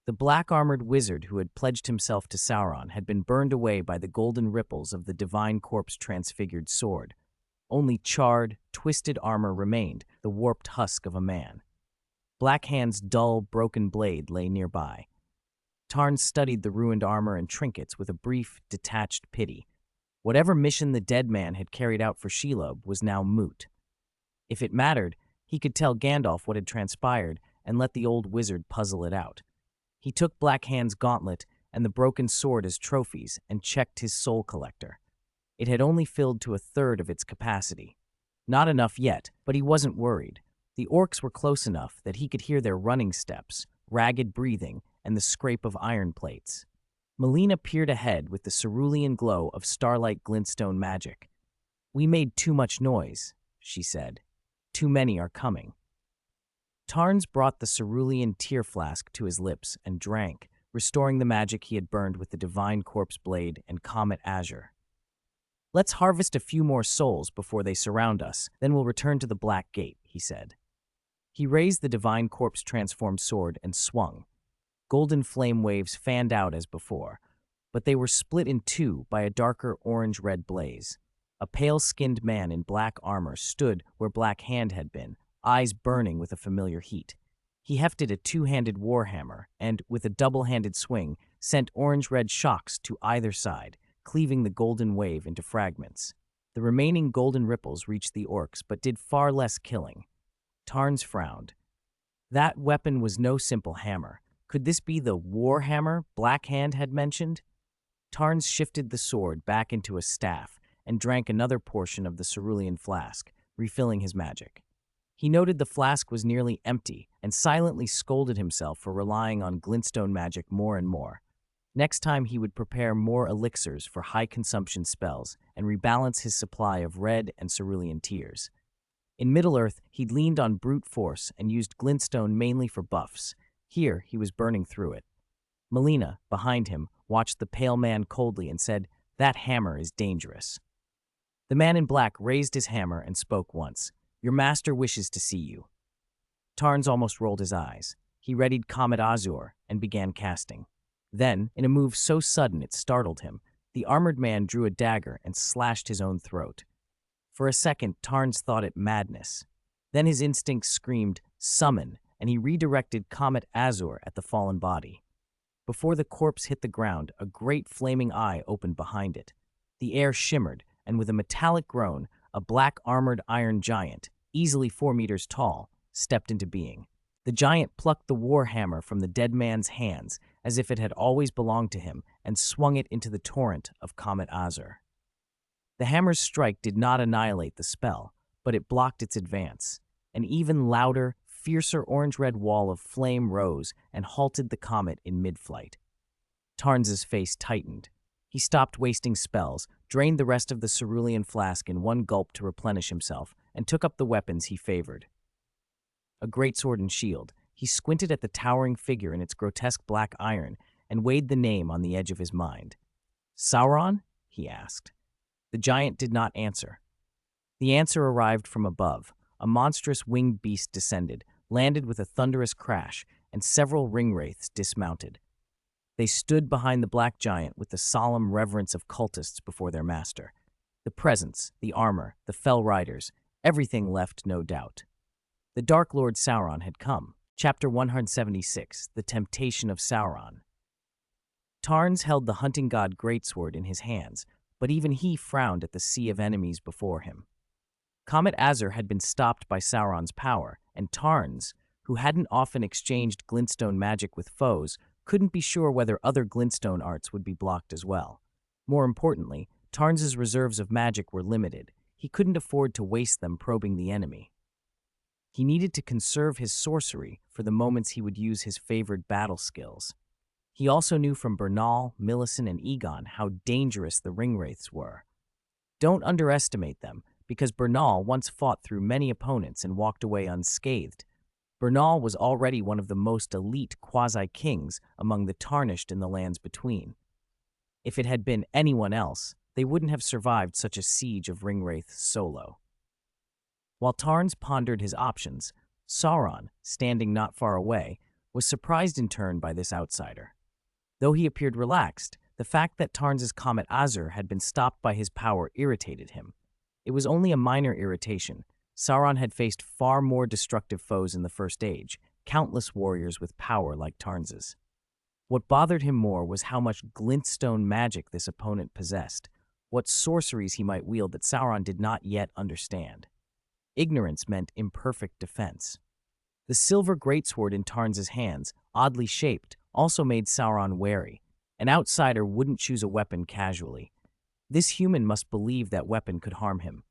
The black-armored wizard who had pledged himself to Sauron had been burned away by the golden ripples of the divine corpse transfigured sword. Only charred, twisted armor remained, the warped husk of a man. Black Hand's dull, broken blade lay nearby. Tarn studied the ruined armor and trinkets with a brief, detached pity. Whatever mission the dead man had carried out for Shelob was now moot. If it mattered, he could tell Gandalf what had transpired and let the old wizard puzzle it out. He took Black Hand's gauntlet and the broken sword as trophies and checked his soul collector. It had only filled to a third of its capacity. Not enough yet, but he wasn't worried. The orcs were close enough that he could hear their running steps, ragged breathing, and the scrape of iron plates. Melina peered ahead with the cerulean glow of starlight glintstone magic. "We made too much noise," she said. "Too many are coming." Tarns brought the cerulean tear flask to his lips and drank, restoring the magic he had burned with the divine corpse blade and comet azure. "Let's harvest a few more souls before they surround us, then we'll return to the Black Gate," he said. He raised the divine corpse transformed sword and swung. Golden flame waves fanned out as before, but they were split in two by a darker orange-red blaze. A pale-skinned man in black armor stood where Black Hand had been, eyes burning with a familiar heat. He hefted a two-handed warhammer and, with a double-handed swing, sent orange-red shocks to either side, cleaving the golden wave into fragments. The remaining golden ripples reached the orcs but did far less killing. Tarns frowned. That weapon was no simple hammer. Could this be the war hammer Black Hand had mentioned? Tarns shifted the sword back into a staff and drank another portion of the cerulean flask, refilling his magic. He noted the flask was nearly empty and silently scolded himself for relying on glintstone magic more and more. Next time he would prepare more elixirs for high-consumption spells and rebalance his supply of red and cerulean tears. In Middle-earth, he'd leaned on brute force and used glintstone mainly for buffs. Here, he was burning through it. Melina, behind him, watched the pale man coldly and said, "That hammer is dangerous." The man in black raised his hammer and spoke once. "Your master wishes to see you." Tarns almost rolled his eyes. He readied Comet Azure and began casting. Then, in a move so sudden it startled him, the armored man drew a dagger and slashed his own throat. For a second, Tarns thought it madness. Then his instincts screamed, "Summon," and he redirected Comet Azure at the fallen body. Before the corpse hit the ground, a great flaming eye opened behind it. The air shimmered, and with a metallic groan, a black-armored iron giant, easily 4 meters tall, stepped into being. The giant plucked the war hammer from the dead man's hands as if it had always belonged to him and swung it into the torrent of Comet Azure. The hammer's strike did not annihilate the spell, but it blocked its advance. An even louder, fiercer orange-red wall of flame rose and halted the comet in mid-flight. Tarns's face tightened. He stopped wasting spells, drained the rest of the cerulean flask in one gulp to replenish himself, and took up the weapons he favored. A greatsword and shield, he squinted at the towering figure in its grotesque black iron and weighed the name on the edge of his mind. "Sauron?" he asked. The giant did not answer. The answer arrived from above. A monstrous winged beast descended, landed with a thunderous crash, and several ringwraiths dismounted. They stood behind the black giant with the solemn reverence of cultists before their master. The presence, the armor, the fell riders, everything left no doubt. The Dark Lord Sauron had come. Chapter 176, The Temptation of Sauron. Tarns held the hunting god greatsword in his hands, but even he frowned at the sea of enemies before him. Comet Azure had been stopped by Sauron's power, and Tarns, who hadn't often exchanged glintstone magic with foes, couldn't be sure whether other glintstone arts would be blocked as well. More importantly, Tarns's reserves of magic were limited. He couldn't afford to waste them probing the enemy. He needed to conserve his sorcery for the moments he would use his favored battle skills. He also knew from Bernal, Millicent, and Egon how dangerous the ringwraiths were. Don't underestimate them, because Bernal once fought through many opponents and walked away unscathed. Bernal was already one of the most elite quasi-kings among the tarnished in the lands between. If it had been anyone else, they wouldn't have survived such a siege of ringwraiths solo. While Tarns pondered his options, Sauron, standing not far away, was surprised in turn by this outsider. Though he appeared relaxed, the fact that Tarns's Comet Azure had been stopped by his power irritated him. It was only a minor irritation. Sauron had faced far more destructive foes in the First Age, countless warriors with power like Tarns's. What bothered him more was how much glintstone magic this opponent possessed, what sorceries he might wield that Sauron did not yet understand. Ignorance meant imperfect defense. The silver greatsword in Tarns's hands, oddly shaped, also made Sauron wary. An outsider wouldn't choose a weapon casually. This human must believe that weapon could harm him.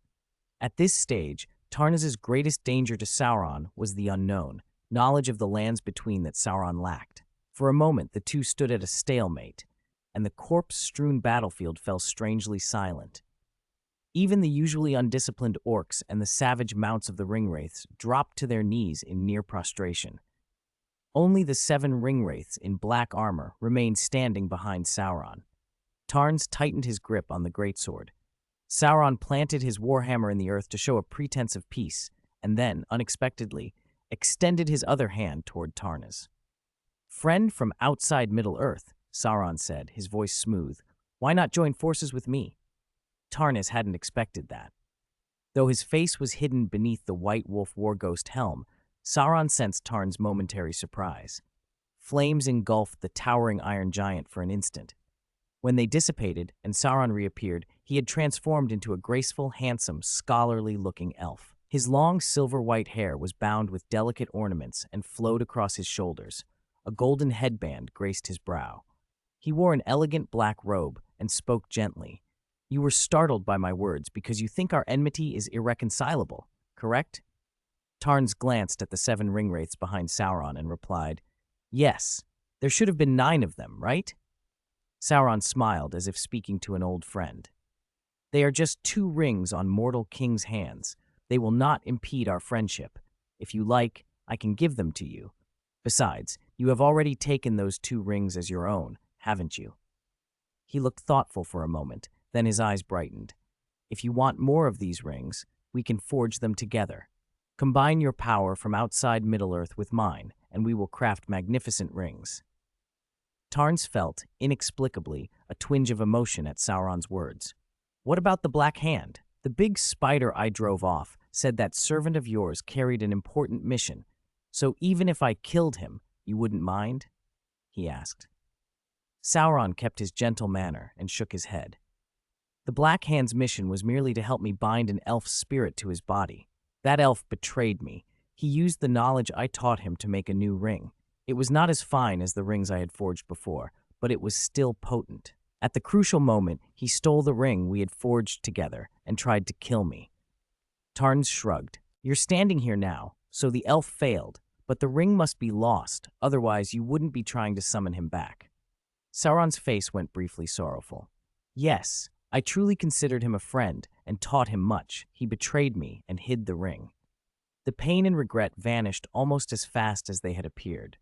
At this stage, Tarns's greatest danger to Sauron was the unknown, knowledge of the lands between that Sauron lacked. For a moment, the two stood at a stalemate, and the corpse-strewn battlefield fell strangely silent. Even the usually undisciplined orcs and the savage mounts of the ringwraiths dropped to their knees in near prostration. Only the 7 ringwraiths in black armor remained standing behind Sauron. Tarns tightened his grip on the greatsword. Sauron planted his warhammer in the earth to show a pretense of peace, and then, unexpectedly, extended his other hand toward Tarnas. "Friend from outside Middle-earth," Sauron said, his voice smooth. "Why not join forces with me?" Tarnas hadn't expected that. Though his face was hidden beneath the White Wolf Warghost helm, Sauron sensed Tarn's momentary surprise. Flames engulfed the towering iron giant for an instant. When they dissipated and Sauron reappeared, he had transformed into a graceful, handsome, scholarly-looking elf. His long silver-white hair was bound with delicate ornaments and flowed across his shoulders. A golden headband graced his brow. He wore an elegant black robe and spoke gently. "You were startled by my words because you think our enmity is irreconcilable, correct?" Tarns glanced at the 7 ringwraiths behind Sauron and replied, "Yes, there should have been 9 of them, right?" Sauron smiled as if speaking to an old friend. "They are just 2 rings on mortal king's hands. They will not impede our friendship. If you like, I can give them to you. Besides, you have already taken those 2 rings as your own, haven't you?" He looked thoughtful for a moment, then his eyes brightened. "If you want more of these rings, we can forge them together. Combine your power from outside Middle-earth with mine, and we will craft magnificent rings." Tarns felt, inexplicably, a twinge of emotion at Sauron's words. "What about the Black Hand? The big spider I drove off said that servant of yours carried an important mission, so even if I killed him, you wouldn't mind?" he asked. Sauron kept his gentle manner and shook his head. "The Black Hand's mission was merely to help me bind an elf's spirit to his body. That elf betrayed me. He used the knowledge I taught him to make a new ring. It was not as fine as the rings I had forged before, but it was still potent. At the crucial moment, he stole the ring we had forged together and tried to kill me." Tarns shrugged. "You're standing here now, so the elf failed, but the ring must be lost, otherwise you wouldn't be trying to summon him back." Sauron's face went briefly sorrowful. "Yes, I truly considered him a friend and taught him much. He betrayed me and hid the ring." The pain and regret vanished almost as fast as they had appeared.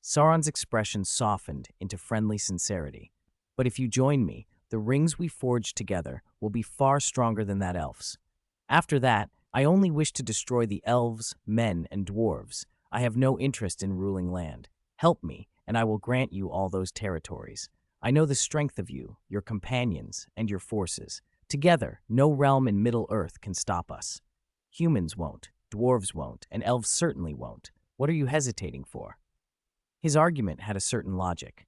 Sauron's expression softened into friendly sincerity. "But if you join me, the rings we forged together will be far stronger than that elf's. After that, I only wish to destroy the elves, men, and dwarves. I have no interest in ruling land. Help me, and I will grant you all those territories. I know the strength of you, your companions, and your forces. Together, no realm in Middle-earth can stop us. Humans won't, dwarves won't, and elves certainly won't. What are you hesitating for?" His argument had a certain logic.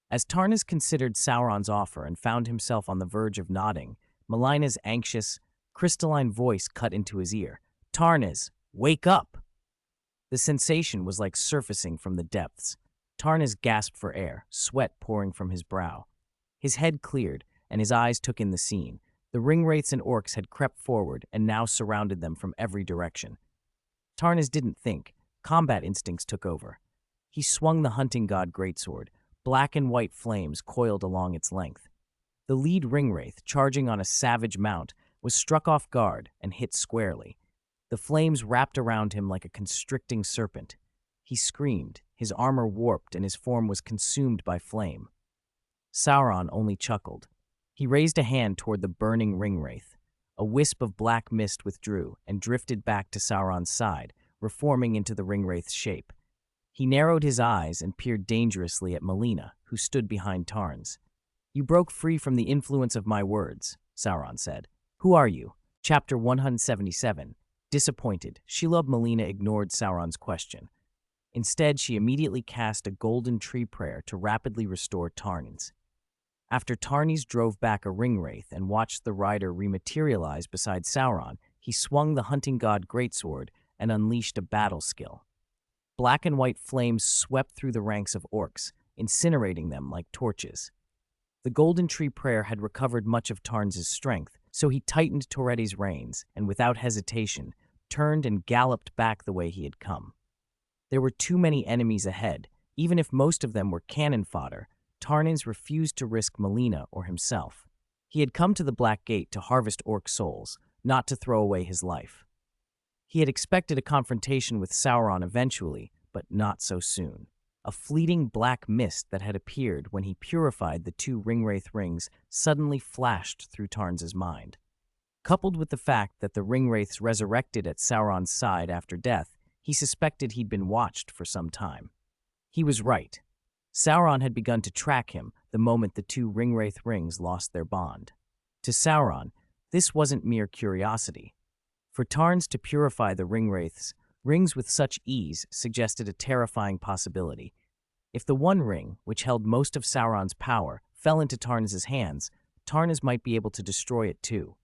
As Tarnas considered Sauron's offer and found himself on the verge of nodding, Melina's anxious, crystalline voice cut into his ear. "Tarnas, wake up!" The sensation was like surfacing from the depths. Tarnas gasped for air, sweat pouring from his brow. His head cleared, and his eyes took in the scene. The ringwraiths and orcs had crept forward and now surrounded them from every direction. Tarnas didn't think. Combat instincts took over. He swung the hunting god greatsword. Black and white flames coiled along its length. The lead ringwraith, charging on a savage mount, was struck off guard and hit squarely. The flames wrapped around him like a constricting serpent. He screamed, his armor warped, and his form was consumed by flame. Sauron only chuckled. He raised a hand toward the burning ringwraith. A wisp of black mist withdrew and drifted back to Sauron's side, reforming into the ringwraith's shape. He narrowed his eyes and peered dangerously at Melina, who stood behind Tarns. "You broke free from the influence of my words," Sauron said. "Who are you?" Chapter 177. Disappointed, Shelob Melina ignored Sauron's question. Instead, she immediately cast a golden tree prayer to rapidly restore Tarns. After Tarnis drove back a ringwraith and watched the rider rematerialize beside Sauron, he swung the hunting god greatsword and unleashed a battle skill. Black and white flames swept through the ranks of orcs, incinerating them like torches. The golden tree prayer had recovered much of Tarns' strength, so he tightened Toretti's reins and, without hesitation, turned and galloped back the way he had come. There were too many enemies ahead. Even if most of them were cannon fodder, Tarnins refused to risk Melina or himself. He had come to the Black Gate to harvest orc souls, not to throw away his life. He had expected a confrontation with Sauron eventually, but not so soon. A fleeting black mist that had appeared when he purified the two ringwraith rings suddenly flashed through Tarns's mind. Coupled with the fact that the ringwraiths resurrected at Sauron's side after death, he suspected he'd been watched for some time. He was right. Sauron had begun to track him the moment the two ringwraith rings lost their bond. To Sauron, this wasn't mere curiosity. For Tarns to purify the ringwraiths, rings with such ease suggested a terrifying possibility. If the one ring, which held most of Sauron's power, fell into Tarns's hands, Tarns might be able to destroy it too.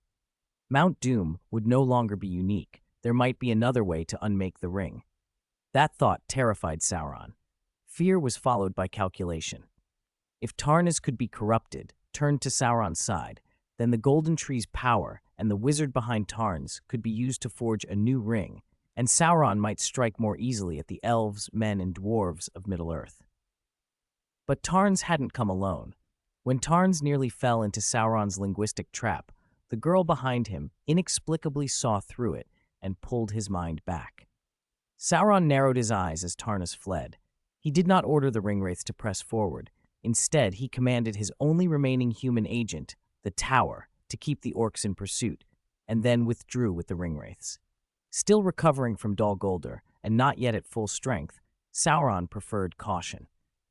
Mount Doom would no longer be unique. There might be another way to unmake the ring. That thought terrified Sauron. Fear was followed by calculation. If Tarns could be corrupted, turned to Sauron's side, then the Golden Tree's power and the wizard behind Tarns could be used to forge a new ring, and Sauron might strike more easily at the elves, men, and dwarves of Middle-earth. But Tarns hadn't come alone. When Tarns nearly fell into Sauron's linguistic trap, the girl behind him inexplicably saw through it and pulled his mind back. Sauron narrowed his eyes as Tarns fled. He did not order the ringwraiths to press forward. Instead, he commanded his only remaining human agent, the Tower, to keep the orcs in pursuit, and then withdrew with the ringwraiths. Still recovering from Dol Guldur, and not yet at full strength, Sauron preferred caution.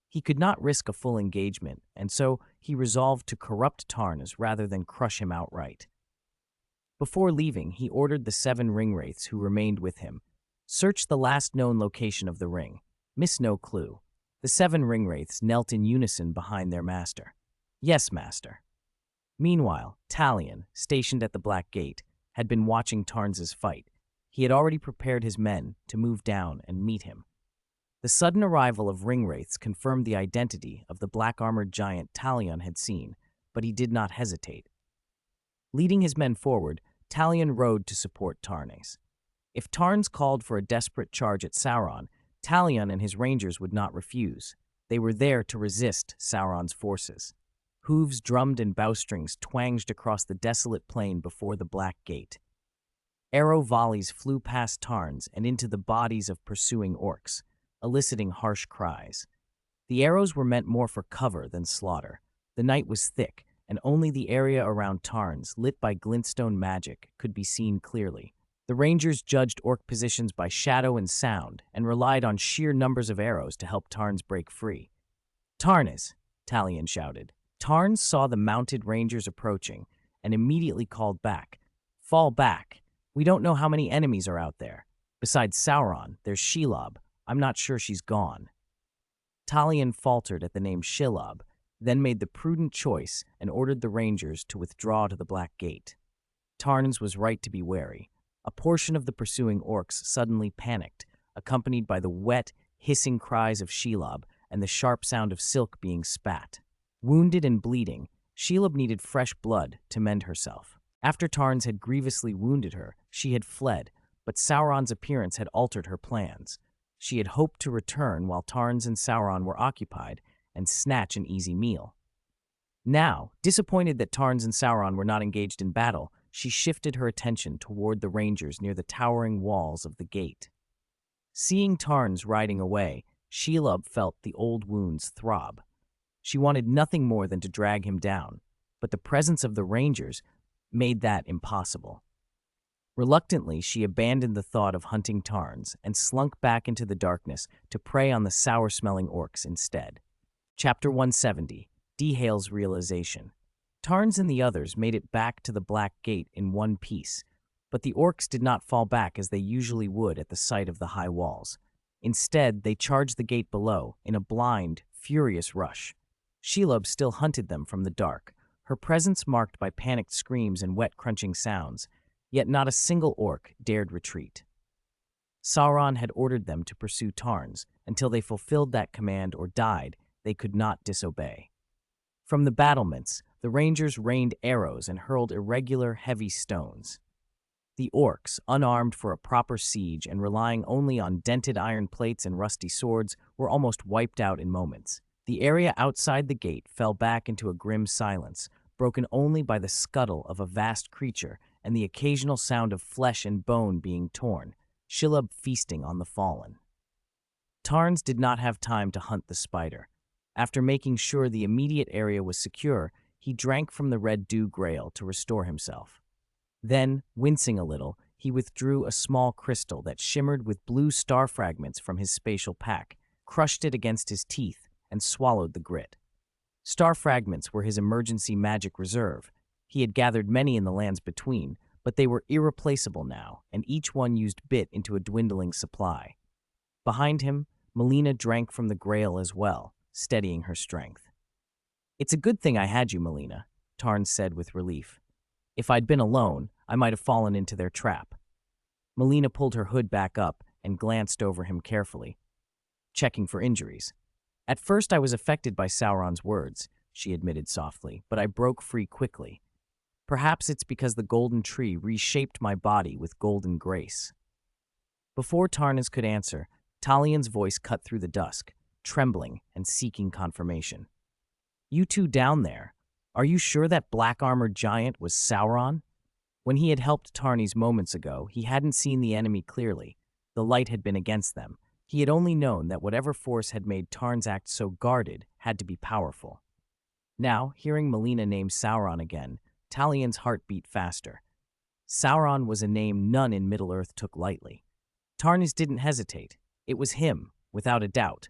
He could not risk a full engagement, and so he resolved to corrupt Tarns rather than crush him outright. Before leaving, he ordered the 7 ringwraiths who remained with him, "Search the last known location of the ring. Miss no clue." The 7 ringwraiths knelt in unison behind their master. "Yes, master." Meanwhile, Talion, stationed at the Black Gate, had been watching Tarns's fight. He had already prepared his men to move down and meet him. The sudden arrival of ringwraiths confirmed the identity of the black-armored giant Talion had seen, but he did not hesitate. Leading his men forward, Talion rode to support Tarnes. If Tarns called for a desperate charge at Sauron, Talion and his rangers would not refuse. They were there to resist Sauron's forces. Hooves drummed and bowstrings twanged across the desolate plain before the Black Gate. Arrow volleys flew past Tarns and into the bodies of pursuing orcs, eliciting harsh cries. The arrows were meant more for cover than slaughter. The night was thick, and only the area around Tarns, lit by glintstone magic, could be seen clearly. The rangers judged orc positions by shadow and sound, and relied on sheer numbers of arrows to help Tarns break free. "Tarns!" Talion shouted. Tarns saw the mounted rangers approaching, and immediately called back. "Fall back! We don't know how many enemies are out there. Besides Sauron, there's Shelob. I'm not sure she's gone." Talion faltered at the name Shelob, then made the prudent choice and ordered the rangers to withdraw to the Black Gate. Tarns was right to be wary. A portion of the pursuing orcs suddenly panicked, accompanied by the wet, hissing cries of Shelob and the sharp sound of silk being spat. Wounded and bleeding, Shelob needed fresh blood to mend herself. After Tarns had grievously wounded her, she had fled, but Sauron's appearance had altered her plans. She had hoped to return while Tarns and Sauron were occupied and snatch an easy meal. Now, disappointed that Tarns and Sauron were not engaged in battle, she shifted her attention toward the rangers near the towering walls of the gate. Seeing Tarns riding away, Shelob felt the old wounds throb. She wanted nothing more than to drag him down, but the presence of the rangers made that impossible. Reluctantly, she abandoned the thought of hunting Tarns and slunk back into the darkness to prey on the sour-smelling orcs instead. Chapter 170, Dehale's Realization. Tarns and the others made it back to the Black Gate in one piece, but the orcs did not fall back as they usually would at the sight of the high walls. Instead, they charged the gate below in a blind, furious rush. Shelob still hunted them from the dark, her presence marked by panicked screams and wet crunching sounds, yet not a single orc dared retreat. Sauron had ordered them to pursue Tarns. Until they fulfilled that command or died, they could not disobey. From the battlements, the rangers rained arrows and hurled irregular, heavy stones. The orcs, unarmed for a proper siege and relying only on dented iron plates and rusty swords, were almost wiped out in moments. The area outside the gate fell back into a grim silence, broken only by the scuttle of a vast creature and the occasional sound of flesh and bone being torn, Shelob feasting on the fallen. Tarns did not have time to hunt the spider. After making sure the immediate area was secure, he drank from the red dew grail to restore himself. Then, wincing a little, he withdrew a small crystal that shimmered with blue star fragments from his spatial pack, crushed it against his teeth, and swallowed the grit. Star fragments were his emergency magic reserve. He had gathered many in the lands between, but they were irreplaceable now, and each one used bit into a dwindling supply. Behind him, Melina drank from the grail as well, steadying her strength. "It's a good thing I had you, Melina," Tarn said with relief. "If I'd been alone, I might have fallen into their trap." Melina pulled her hood back up and glanced over him carefully, checking for injuries. "At first I was affected by Sauron's words," she admitted softly, "but I broke free quickly. Perhaps it's because the golden tree reshaped my body with golden grace." Before Tarnas could answer, Talian's voice cut through the dusk, trembling and seeking confirmation. "You two down there, are you sure that black-armored giant was Sauron?" When he had helped Tarnis moments ago, he hadn't seen the enemy clearly. The light had been against them. He had only known that whatever force had made Tarns act so guarded had to be powerful. Now, hearing Melina name Sauron again, Talian's heart beat faster. Sauron was a name none in Middle-earth took lightly. Tarnis didn't hesitate. It was him, without a doubt.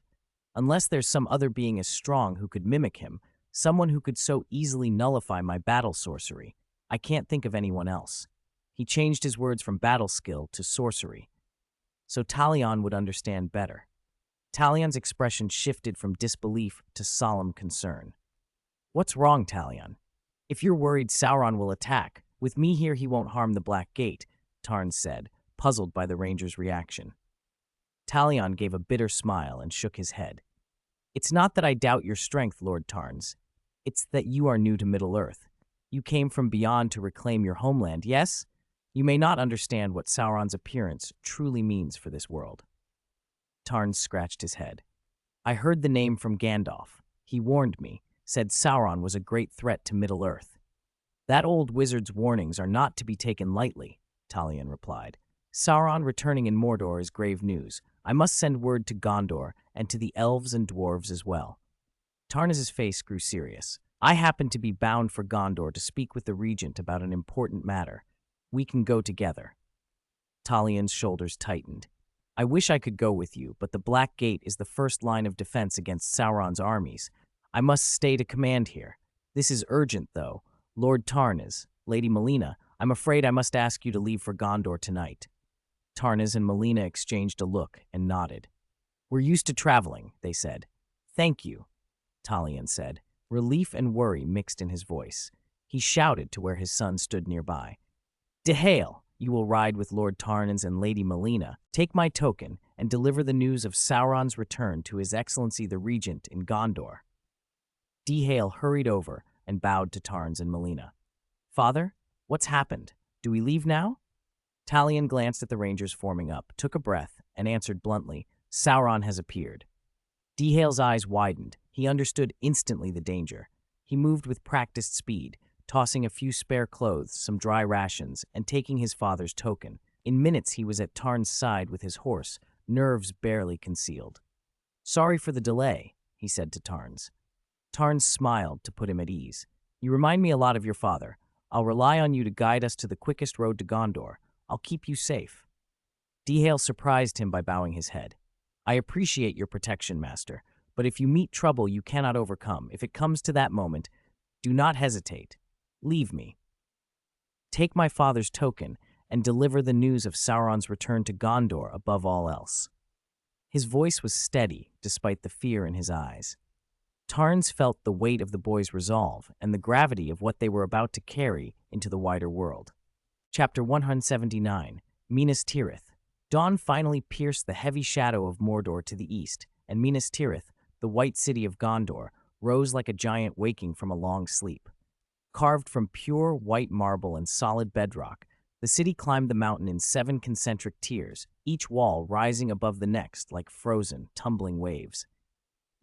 Unless there's some other being as strong who could mimic him, someone who could so easily nullify my battle sorcery, I can't think of anyone else. He changed his words from battle skill to sorcery, so Talion would understand better. Talion's expression shifted from disbelief to solemn concern. "What's wrong, Talion? If you're worried Sauron will attack, with me here he won't harm the Black Gate," Tarn said, puzzled by the ranger's reaction. Talion gave a bitter smile and shook his head. "It's not that I doubt your strength, Lord Tarns. It's that you are new to Middle-earth. You came from beyond to reclaim your homeland, yes? You may not understand what Sauron's appearance truly means for this world." Tarns scratched his head. "I heard the name from Gandalf. He warned me, said Sauron was a great threat to Middle-earth." "That old wizard's warnings are not to be taken lightly," Talion replied. "Sauron returning in Mordor is grave news. I must send word to Gondor and to the elves and dwarves as well." Tarnis's face grew serious. "I happen to be bound for Gondor to speak with the regent about an important matter. We can go together." Talion's shoulders tightened. "I wish I could go with you, but the Black Gate is the first line of defense against Sauron's armies. I must stay to command here. This is urgent, though. Lord Tarnas, Lady Melina, I'm afraid I must ask you to leave for Gondor tonight." Tarnas and Melina exchanged a look and nodded. "We're used to traveling," they said. "Thank you," Talion said, relief and worry mixed in his voice. He shouted to where his son stood nearby. "Dehail, you will ride with Lord Tarnas and Lady Melina. Take my token and deliver the news of Sauron's return to His Excellency the Regent in Gondor." Dehail hurried over and bowed to Tarns and Melina. "Father, what's happened? Do we leave now?" Talion glanced at the rangers forming up, took a breath, and answered bluntly, "Sauron has appeared." Dehail's eyes widened. He understood instantly the danger. He moved with practiced speed, tossing a few spare clothes, some dry rations, and taking his father's token. In minutes he was at Tarn's side with his horse, nerves barely concealed. "Sorry for the delay," he said to Tarns. Tarns smiled to put him at ease. "You remind me a lot of your father. I'll rely on you to guide us to the quickest road to Gondor. I'll keep you safe." Dehail surprised him by bowing his head. "I appreciate your protection, Master, but if you meet trouble you cannot overcome, if it comes to that moment, do not hesitate. Leave me. Take my father's token and deliver the news of Sauron's return to Gondor above all else." His voice was steady, despite the fear in his eyes. Tarns felt the weight of the boy's resolve and the gravity of what they were about to carry into the wider world. Chapter 179, Minas Tirith. Dawn finally pierced the heavy shadow of Mordor to the east, and Minas Tirith, the white city of Gondor, rose like a giant waking from a long sleep. Carved from pure white marble and solid bedrock, the city climbed the mountain in 7 concentric tiers, each wall rising above the next like frozen, tumbling waves.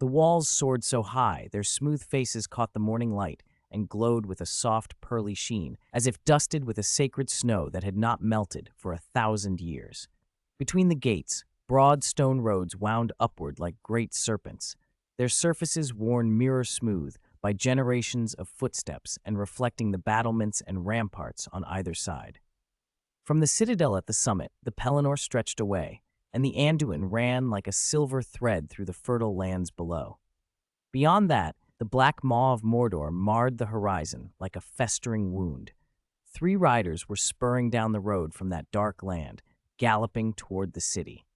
The walls soared so high, their smooth faces caught the morning light and glowed with a soft, pearly sheen, as if dusted with a sacred snow that had not melted for 1,000 years. Between the gates, Broad stone roads wound upward like great serpents, their surfaces worn mirror-smooth by generations of footsteps and reflecting the battlements and ramparts on either side. From the citadel at the summit, the Pelennor stretched away, and the Anduin ran like a silver thread through the fertile lands below. Beyond that, the black maw of Mordor marred the horizon like a festering wound. 3 riders were spurring down the road from that dark land, galloping toward the city.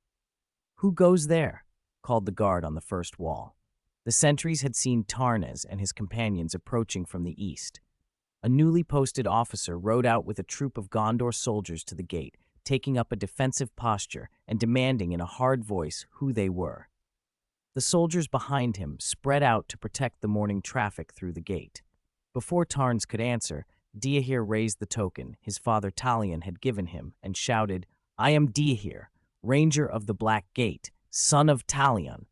"Who goes there?" called the guard on the first wall. The sentries had seen Tarnes and his companions approaching from the east. A newly posted officer rode out with a troop of Gondor soldiers to the gate, taking up a defensive posture and demanding in a hard voice who they were. The soldiers behind him spread out to protect the morning traffic through the gate. Before Tarnes could answer, Diahir raised the token his father Talion had given him and shouted, "I am Diahir, Ranger of the Black Gate, son of Talion.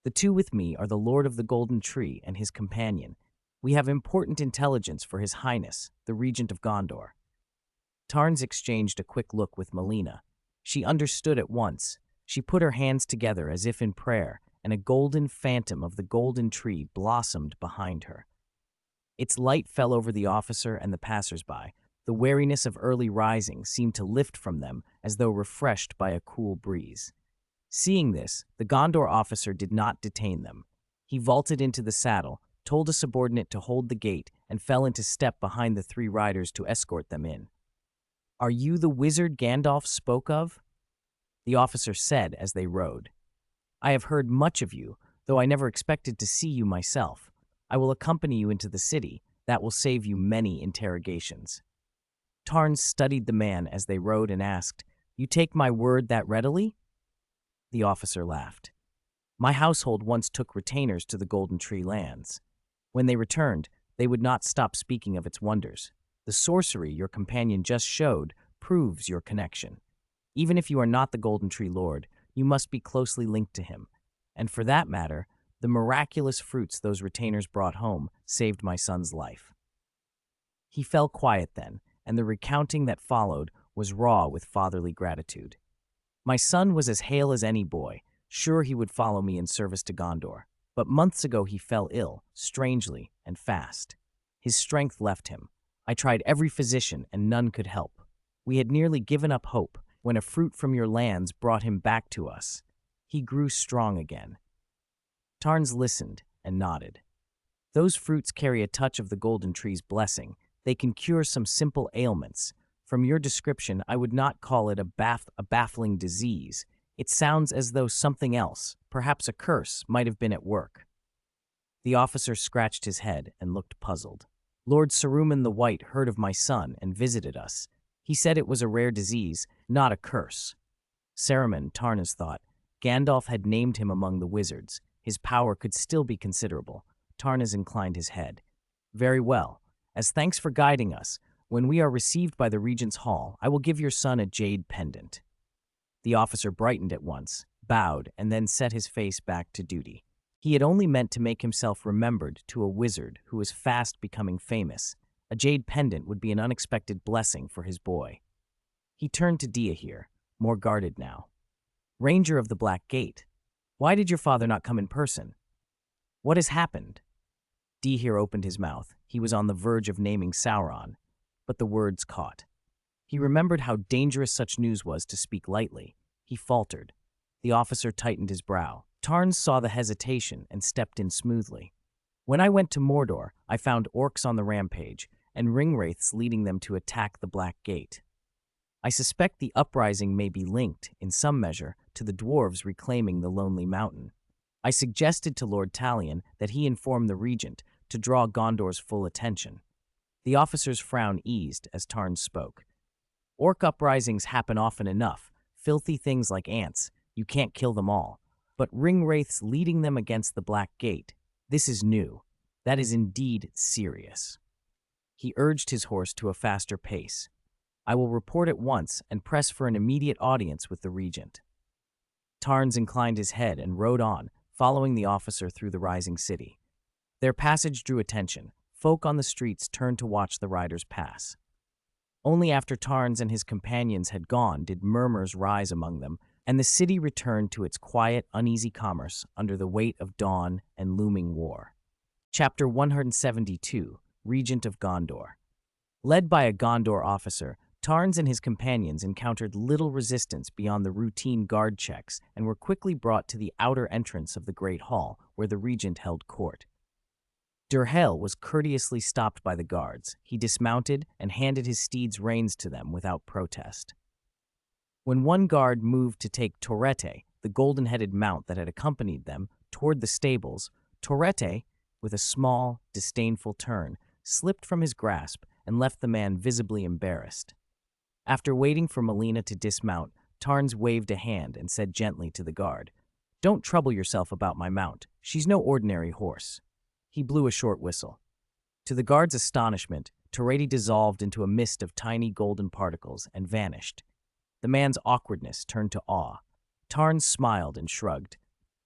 The 2 with me are the Lord of the Golden Tree and his companion. We have important intelligence for His Highness, the Regent of Gondor." Tarnes exchanged a quick look with Melina. She understood at once. She put her hands together as if in prayer, and a golden phantom of the Golden Tree blossomed behind her. Its light fell over the officer and the passers-by. The wariness of early rising seemed to lift from them as though refreshed by a cool breeze. Seeing this, the Gondor officer did not detain them. He vaulted into the saddle, told a subordinate to hold the gate, and fell into step behind the 3 riders to escort them in. "Are you the wizard Gandalf spoke of?" the officer said as they rode. "I have heard much of you, though I never expected to see you myself. I will accompany you into the city. That will save you many interrogations." Tarnes studied the man as they rode and asked, "You take my word that readily?" The officer laughed. "My household once took retainers to the Golden Tree lands. When they returned, they would not stop speaking of its wonders. The sorcery your companion just showed proves your connection. Even if you are not the Golden Tree Lord, you must be closely linked to him. And for that matter, the miraculous fruits those retainers brought home saved my son's life." He fell quiet then, and the recounting that followed was raw with fatherly gratitude. "My son was as hale as any boy, sure he would follow me in service to Gondor. But months ago he fell ill, strangely and fast. His strength left him. I tried every physician, and none could help. We had nearly given up hope when a fruit from your lands brought him back to us. He grew strong again." Tarnes listened and nodded. "Those fruits carry a touch of the Golden Tree's blessing. They can cure some simple ailments. From your description, I would not call it a baffling disease. It sounds as though something else, perhaps a curse, might have been at work." The officer scratched his head and looked puzzled. "Lord Saruman the White heard of my son and visited us. He said it was a rare disease, not a curse." Saruman, Tarnes thought. Gandalf had named him among the wizards. His power could still be considerable. Tarnes inclined his head. "Very well. As thanks for guiding us, when we are received by the Regent's Hall, I will give your son a jade pendant." The officer brightened at once, bowed, and then set his face back to duty. He had only meant to make himself remembered to a wizard who was fast becoming famous. A jade pendant would be an unexpected blessing for his boy. He turned to Diahir, more guarded now. "Ranger of the Black Gate, why did your father not come in person? What has happened?" Diahir opened his mouth. He was on the verge of naming Sauron, but the words caught. He remembered how dangerous such news was to speak lightly. He faltered. The officer tightened his brow. Tarnes saw the hesitation and stepped in smoothly. "When I went to Mordor, I found orcs on the rampage, and ringwraiths leading them to attack the Black Gate. I suspect the uprising may be linked, in some measure, to the dwarves reclaiming the Lonely Mountain. I suggested to Lord Talion that he inform the regent to draw Gondor's full attention." The officer's frown eased as Tarnes spoke. "Orc uprisings happen often enough, filthy things like ants. You can't kill them all. But ringwraiths leading them against the Black Gate, this is new. That is indeed serious." He urged his horse to a faster pace. "I will report at once and press for an immediate audience with the regent." Tarnes inclined his head and rode on, following the officer through the rising city. Their passage drew attention. Folk on the streets turned to watch the riders pass. Only after Tarnes and his companions had gone did murmurs rise among them, and the city returned to its quiet, uneasy commerce under the weight of dawn and looming war. Chapter 172, Regent of Gondor. Led by a Gondor officer, Tarns and his companions encountered little resistance beyond the routine guard checks and were quickly brought to the outer entrance of the Great Hall, where the regent held court. Durhel was courteously stopped by the guards. He dismounted and handed his steed's reins to them without protest. When one guard moved to take Torete, the golden-headed mount that had accompanied them, toward the stables, Torete, with a small, disdainful turn, slipped from his grasp and left the man visibly embarrassed. After waiting for Melina to dismount, Tarns waved a hand and said gently to the guard, "Don't trouble yourself about my mount. She's no ordinary horse." He blew a short whistle. To the guard's astonishment, Torete dissolved into a mist of tiny golden particles and vanished. The man's awkwardness turned to awe. Tarns smiled and shrugged.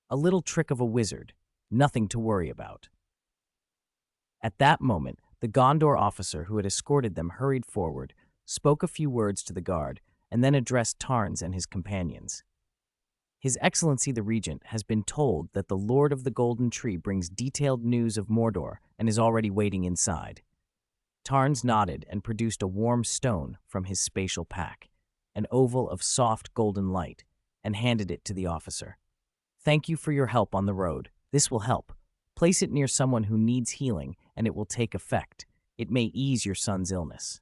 A little trick of a wizard, nothing to worry about. At that moment, the Gondor officer who had escorted them hurried forward, spoke a few words to the guard, and then addressed Tarns and his companions. His Excellency the Regent has been told that the Lord of the Golden Tree brings detailed news of Mordor and is already waiting inside. Tarns nodded and produced a warm stone from his spatial pack, an oval of soft golden light, and handed it to the officer. "Thank you for your help on the road. This will help. Place it near someone who needs healing, and it will take effect. It may ease your son's illness."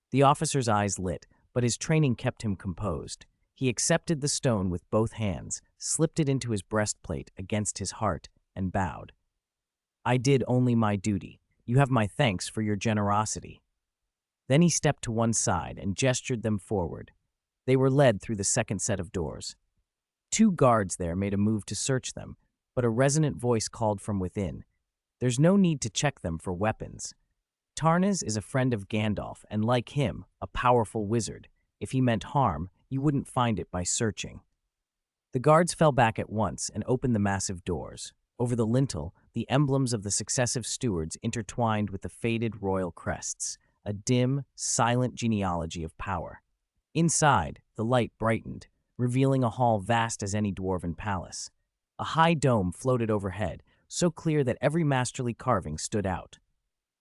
The officer's eyes lit, but his training kept him composed. He accepted the stone with both hands, slipped it into his breastplate against his heart, and bowed. "I did only my duty. You have my thanks for your generosity." Then he stepped to one side and gestured them forward. They were led through the second set of doors. Two guards there made a move to search them, but a resonant voice called from within, "There's no need to check them for weapons. Tarnas is a friend of Gandalf, and like him, a powerful wizard. If he meant harm, you wouldn't find it by searching." The guards fell back at once and opened the massive doors. Over the lintel, the emblems of the successive stewards intertwined with the faded royal crests, a dim, silent genealogy of power. Inside, the light brightened, revealing a hall vast as any dwarven palace. A high dome floated overhead, so clear that every masterly carving stood out.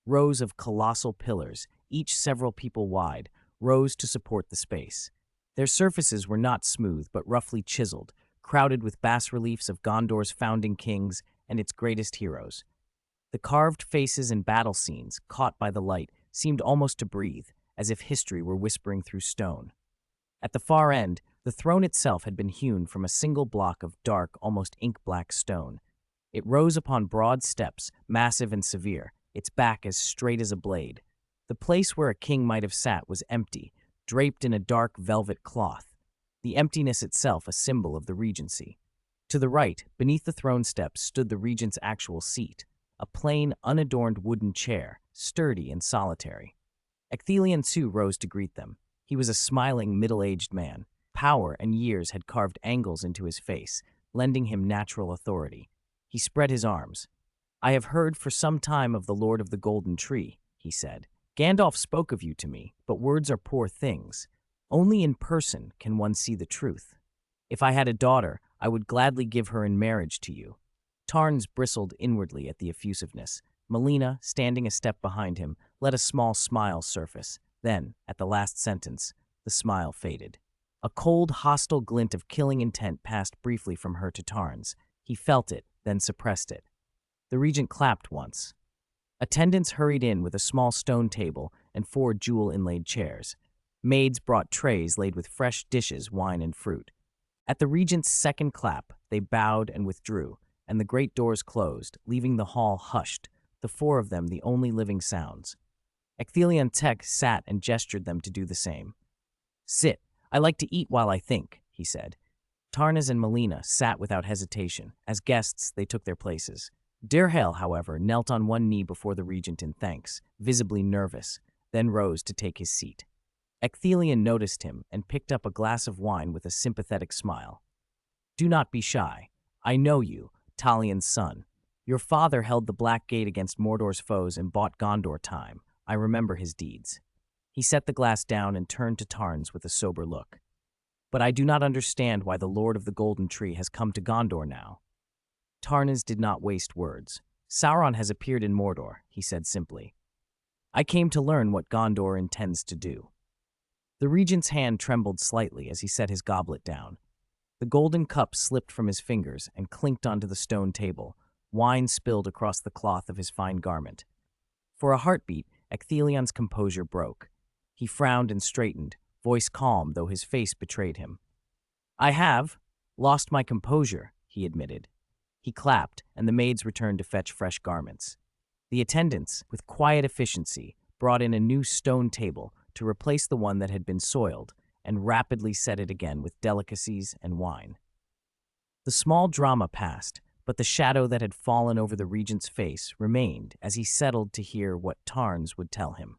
Rows of colossal pillars, each several people wide, rose to support the space. Their surfaces were not smooth, but roughly chiseled, crowded with bas-reliefs of Gondor's founding kings and its greatest heroes. The carved faces and battle scenes, caught by the light, seemed almost to breathe, as if history were whispering through stone. At the far end, the throne itself had been hewn from a single block of dark, almost ink-black stone. It rose upon broad steps, massive and severe, its back as straight as a blade. The place where a king might have sat was empty, draped in a dark velvet cloth, the emptiness itself a symbol of the regency. To the right, beneath the throne steps, stood the regent's actual seat, a plain, unadorned wooden chair, sturdy and solitary. Ecthelion too rose to greet them. He was a smiling, middle-aged man. Power and years had carved angles into his face, lending him natural authority. He spread his arms. "I have heard for some time of the Lord of the Golden Tree," he said. "Gandalf spoke of you to me, but words are poor things. Only in person can one see the truth. If I had a daughter, I would gladly give her in marriage to you." Tarns bristled inwardly at the effusiveness. Melina, standing a step behind him, let a small smile surface. Then, at the last sentence, the smile faded. A cold, hostile glint of killing intent passed briefly from her to Tarns. He felt it, then suppressed it. The regent clapped once. Attendants hurried in with a small stone table and 4 jewel-inlaid chairs. Maids brought trays laid with fresh dishes, wine, and fruit. At the regent's second clap, they bowed and withdrew, and the great doors closed, leaving the hall hushed, the 4 of them the only living sounds. Ecthelion Tech sat and gestured them to do the same. "Sit. I like to eat while I think," he said. Tarnas and Melina sat without hesitation. As guests, they took their places. Durhel, however, knelt on one knee before the regent in thanks, visibly nervous, then rose to take his seat. Ecthelion noticed him and picked up a glass of wine with a sympathetic smile. "Do not be shy. I know you, Talion's son. Your father held the Black Gate against Mordor's foes and bought Gondor time. I remember his deeds." He set the glass down and turned to Tarns with a sober look. But I do not understand why the Lord of the Golden Tree has come to Gondor now. Tarnas did not waste words. Sauron has appeared in Mordor, he said simply. I came to learn what Gondor intends to do. The regent's hand trembled slightly as he set his goblet down. The golden cup slipped from his fingers and clinked onto the stone table. Wine spilled across the cloth of his fine garment. For a heartbeat, Ecthelion's composure broke. He frowned and straightened, voice calm though his face betrayed him. I have lost my composure, he admitted. He clapped, and the maids returned to fetch fresh garments. The attendants, with quiet efficiency, brought in a new stone table to replace the one that had been soiled, and rapidly set it again with delicacies and wine. The small drama passed, but the shadow that had fallen over the regent's face remained as he settled to hear what Tarns would tell him.